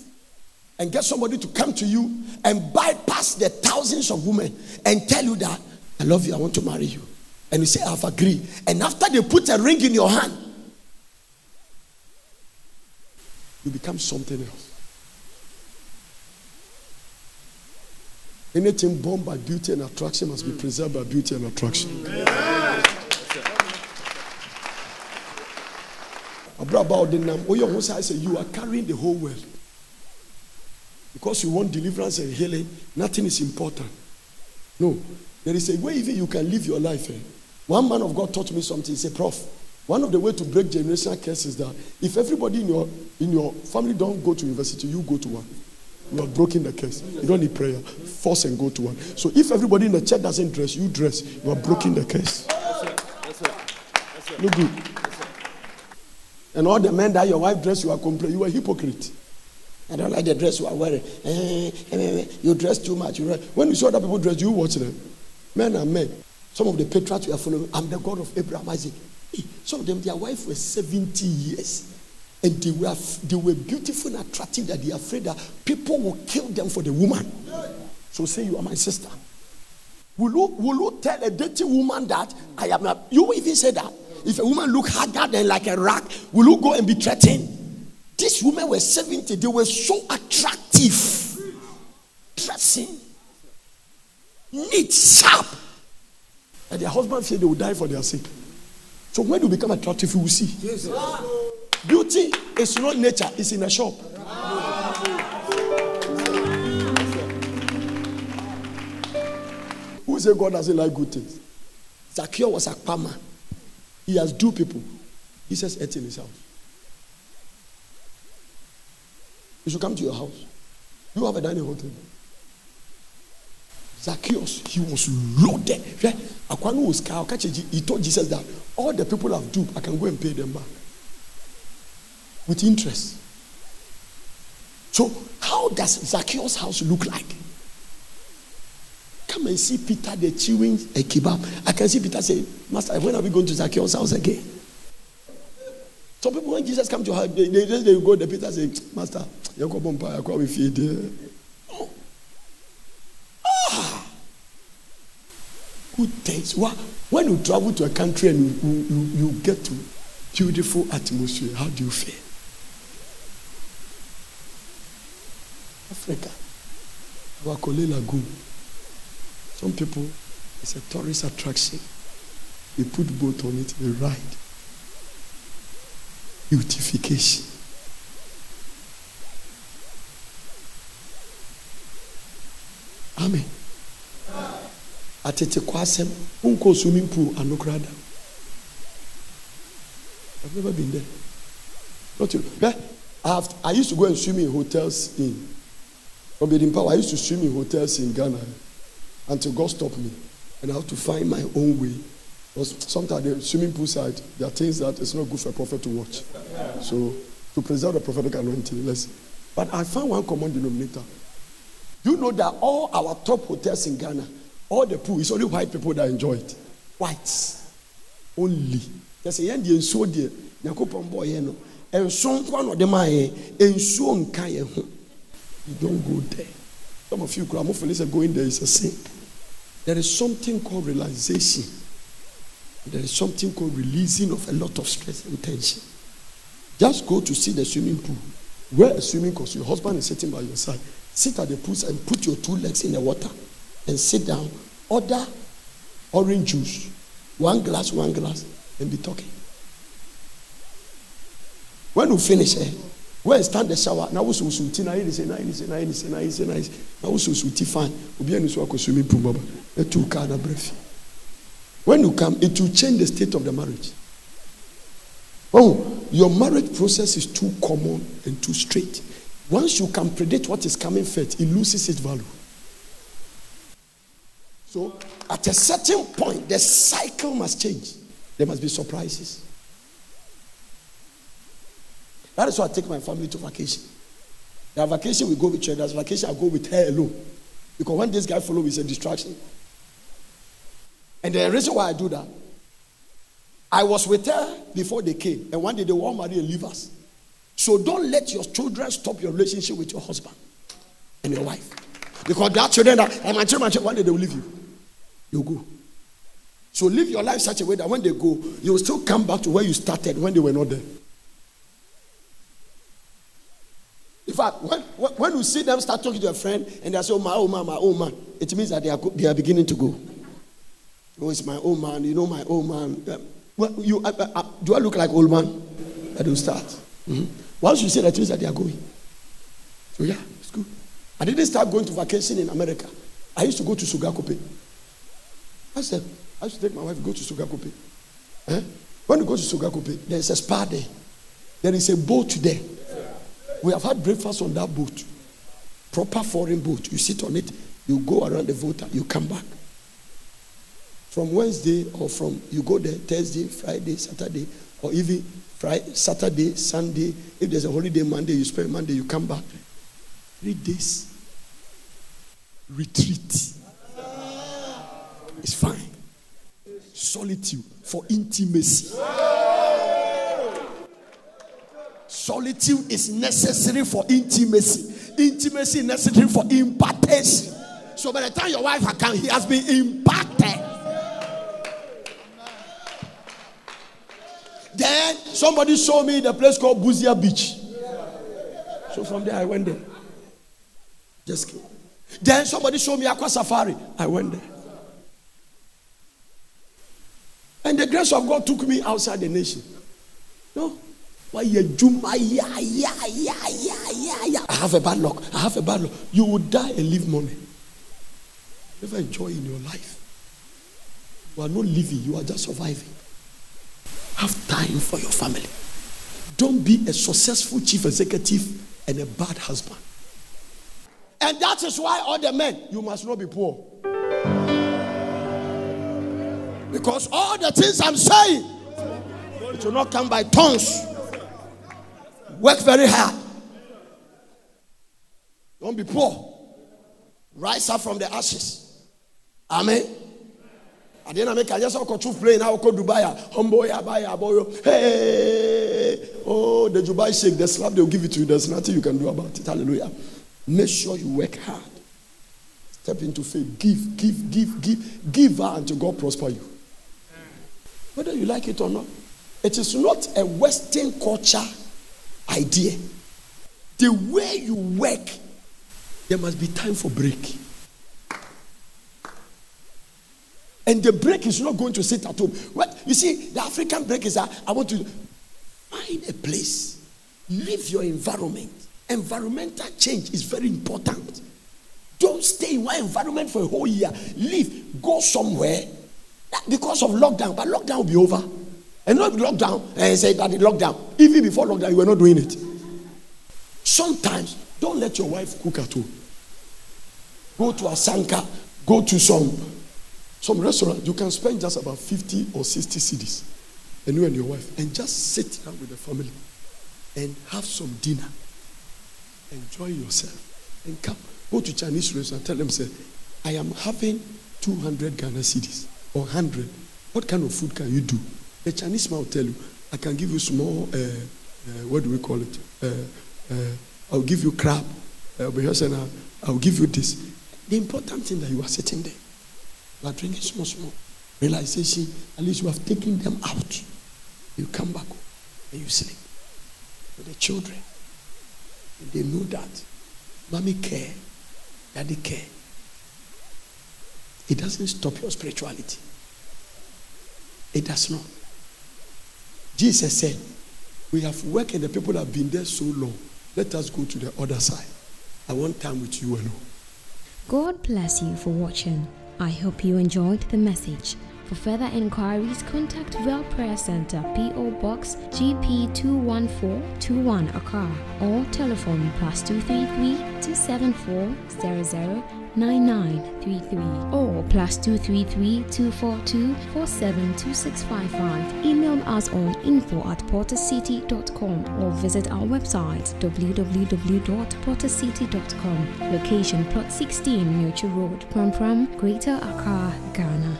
and get somebody to come to you and bypass the thousands of women and tell you that, I love you, I want to marry you. And you say, I've agreed. And after they put a ring in your hand, you become something else. Anything born by beauty and attraction must be preserved by beauty and attraction. I say you are carrying the whole world. Because you want deliverance and healing, nothing is important. No. There is a way even you can live your life. One man of God taught me something. He said, Prof, one of the ways to break generational curses is that if everybody in your family don't go to university, you go to one. You have broken the curse. You don't need prayer. Force and go to one. So if everybody in the church doesn't dress, you dress. You are breaking the curse. Look good. And all the men that your wife dress, you are complaining. You are a hypocrite. I don't like the dress you are wearing. You dress too much. When you saw other people dress, you watch them. Men are men. Some of the patriarchs you are following, I'm the God of Abraham, Isaac. Some of them, their wife was 70 years. And they were beautiful and attractive that they are afraid that people will kill them for the woman. So say you are my sister. Will you tell a dirty woman that I am a... You will even say that. If a woman look haggard and like a rag, will you go and be threatened? These women were 70. They were so attractive. Dressing. Neat, sharp. And their husband said they will die for their sake. So when you become attractive, you will see. Yes, beauty is not nature. It's in a shop. Who say God doesn't like good things? Zacchaeus was a farmer. He has duped people. He says, ate in his house. You should come to your house. You have a dining hall table. Zacchaeus, he was loaded. He told Jesus that all the people I've duped, I can go and pay them back. With interest. So, how does Zacchaeus' house look like? Come and see Peter, the chewing a kebab. I can see Peter say, Master, when are we going to Zacchaeus' house again? Some people, when Jesus comes to her, they go, the Peter say, Master, you go bumpire, you go with feed. Oh. Ah. Good things. When you travel to a country and you get to beautiful atmosphere, how do you feel? Africa, Wakole Lagoon. Some people, it's a tourist attraction. They put boat on it, they ride. Beautification. Amen. Atete kwasem, unko swimming pool anokrada. I've never been there. Not you. I used to go and swim in hotels in Power. I used to swim in hotels in Ghana until God stopped me, and I have to find my own way. Because sometimes the swimming pool side, there are things that it's not good for a prophet to watch. So to preserve the prophetic anointing, but I found one common denominator. You know that all our top hotels in Ghana, all the pool, it's only white people that enjoy it. Whites. Only. There's a young and so dear. Nakopon boy, and so one of them and so on. You don't go there. Some of you gramophonists are going there, is a sin. There is something called realization. There is something called releasing of a lot of stress and tension. Just go to see the swimming pool. Wear a swimming costume. Your husband is sitting by your side. Sit at the pool and put your 2 legs in the water and sit down. Order orange juice. 1 glass, and be talking. When you finish, when you stand the shower, now we nice. Now we fine. We be in the swimming pool, baba. When you come, it will change the state of the marriage. Oh, your marriage process is too common and too straight. Once you can predict what is coming first, it loses its value. So, at a certain point, the cycle must change. There must be surprises. That is why I take my family to vacation. There are vacation we go with her. There's vacation I go with her alone. Because when this guy follows, it's a distraction. And the reason why I do that, I was with her before they came. And one day they were all married and leave us. So don't let your children stop your relationship with your husband and your wife. Because there are children that, one day they will leave you. You go. So live your life such a way that when they go, you will still come back to where you started when they were not there. In fact, when you see them start talking to a friend and they say, my old man, it means that they are beginning to go. Oh, it's my old man, you know my old man. Do I look like old man? I do start. Mm-hmm. Once you say that, it means that they are going. So yeah, it's good. I didn't start going to vacation in America. I used to go to Sugakope. I said, I used to take my wife to go to Sugakope. When you go to Sugakope, there is a spa there. There is a boat there. We have had breakfast on that boat. Proper foreign boat. You sit on it, you go around the water, you come back. From Wednesday or you go there Thursday, Friday, Saturday, or even Friday, Saturday, Sunday. If there's a holiday Monday, you spend Monday, you come back. 3 days. Retreat. It's fine. Solitude for intimacy. Solitude is necessary for intimacy. Intimacy is necessary for impartation. So by the time your wife comes, he has been impacted. Then somebody showed me the place called Buzia Beach. So from there I went there. Just kidding. Then somebody showed me Aqua Safari. I went there. And the grace of God took me outside the nation. No. I have a bad luck. I have a bad luck. You will die and leave money. Never enjoy in your life. You are not living, you are just surviving. Have time for your family. Don't be a successful chief executive and a bad husband. And that is why all the men, you must not be poor. Because all the things I'm saying, it will not come by tongues. Work very hard. Don't be poor. Rise up from the ashes. Amen. I didn't make. I just saw Kochu playing. Now go Dubai. Hey, oh, the Dubai shake, the slap they'll give it to you. There's nothing you can do about it. Hallelujah. Make sure you work hard. Step into faith. Give out until God prosper you. Whether you like it or not, it is not a Western culture idea. The way you work, there must be time for break. And the break is not going to sit at home. What you see, the African break is that I want to find a place, leave your environment. Environmental change is very important. Don't stay in one environment for a whole year. Leave, go somewhere. Because of lockdown, but lockdown will be over. And not lockdown, and say that the lockdown. Even before lockdown, you were not doing it. Sometimes, don't let your wife cook at home. Go to Asanka, go to some restaurant. You can spend just about 50 or 60 cedis. And you and your wife. And just sit down with the family. And have some dinner. Enjoy yourself. And come. Go to Chinese restaurant, tell them, say, I am having 200 Ghana cedis or 100. What kind of food can you do? The Chinese man will tell you, I can give you small, what do we call it? I'll give you crab. I'll give you this. The important thing that you are sitting there, you are drinking small. Realization, at least you have taken them out. You come back and you sleep. With the children, and they know that mommy care, daddy care. It doesn't stop your spirituality. It does not. Jesus said, we have worked and the people have been there so long. Let us go to the other side. I want time with you alone. God bless you for watching. I hope you enjoyed the message. For further inquiries, contact Real Prayer Center, P.O. Box GP 21421 Accra, or telephone +233 274 009933 or +233 242 472655. Email us on info@portercity.com or visit our website www.portercity.com. Location Plot 16, Nurture Road, Pram, Greater Accra, Ghana.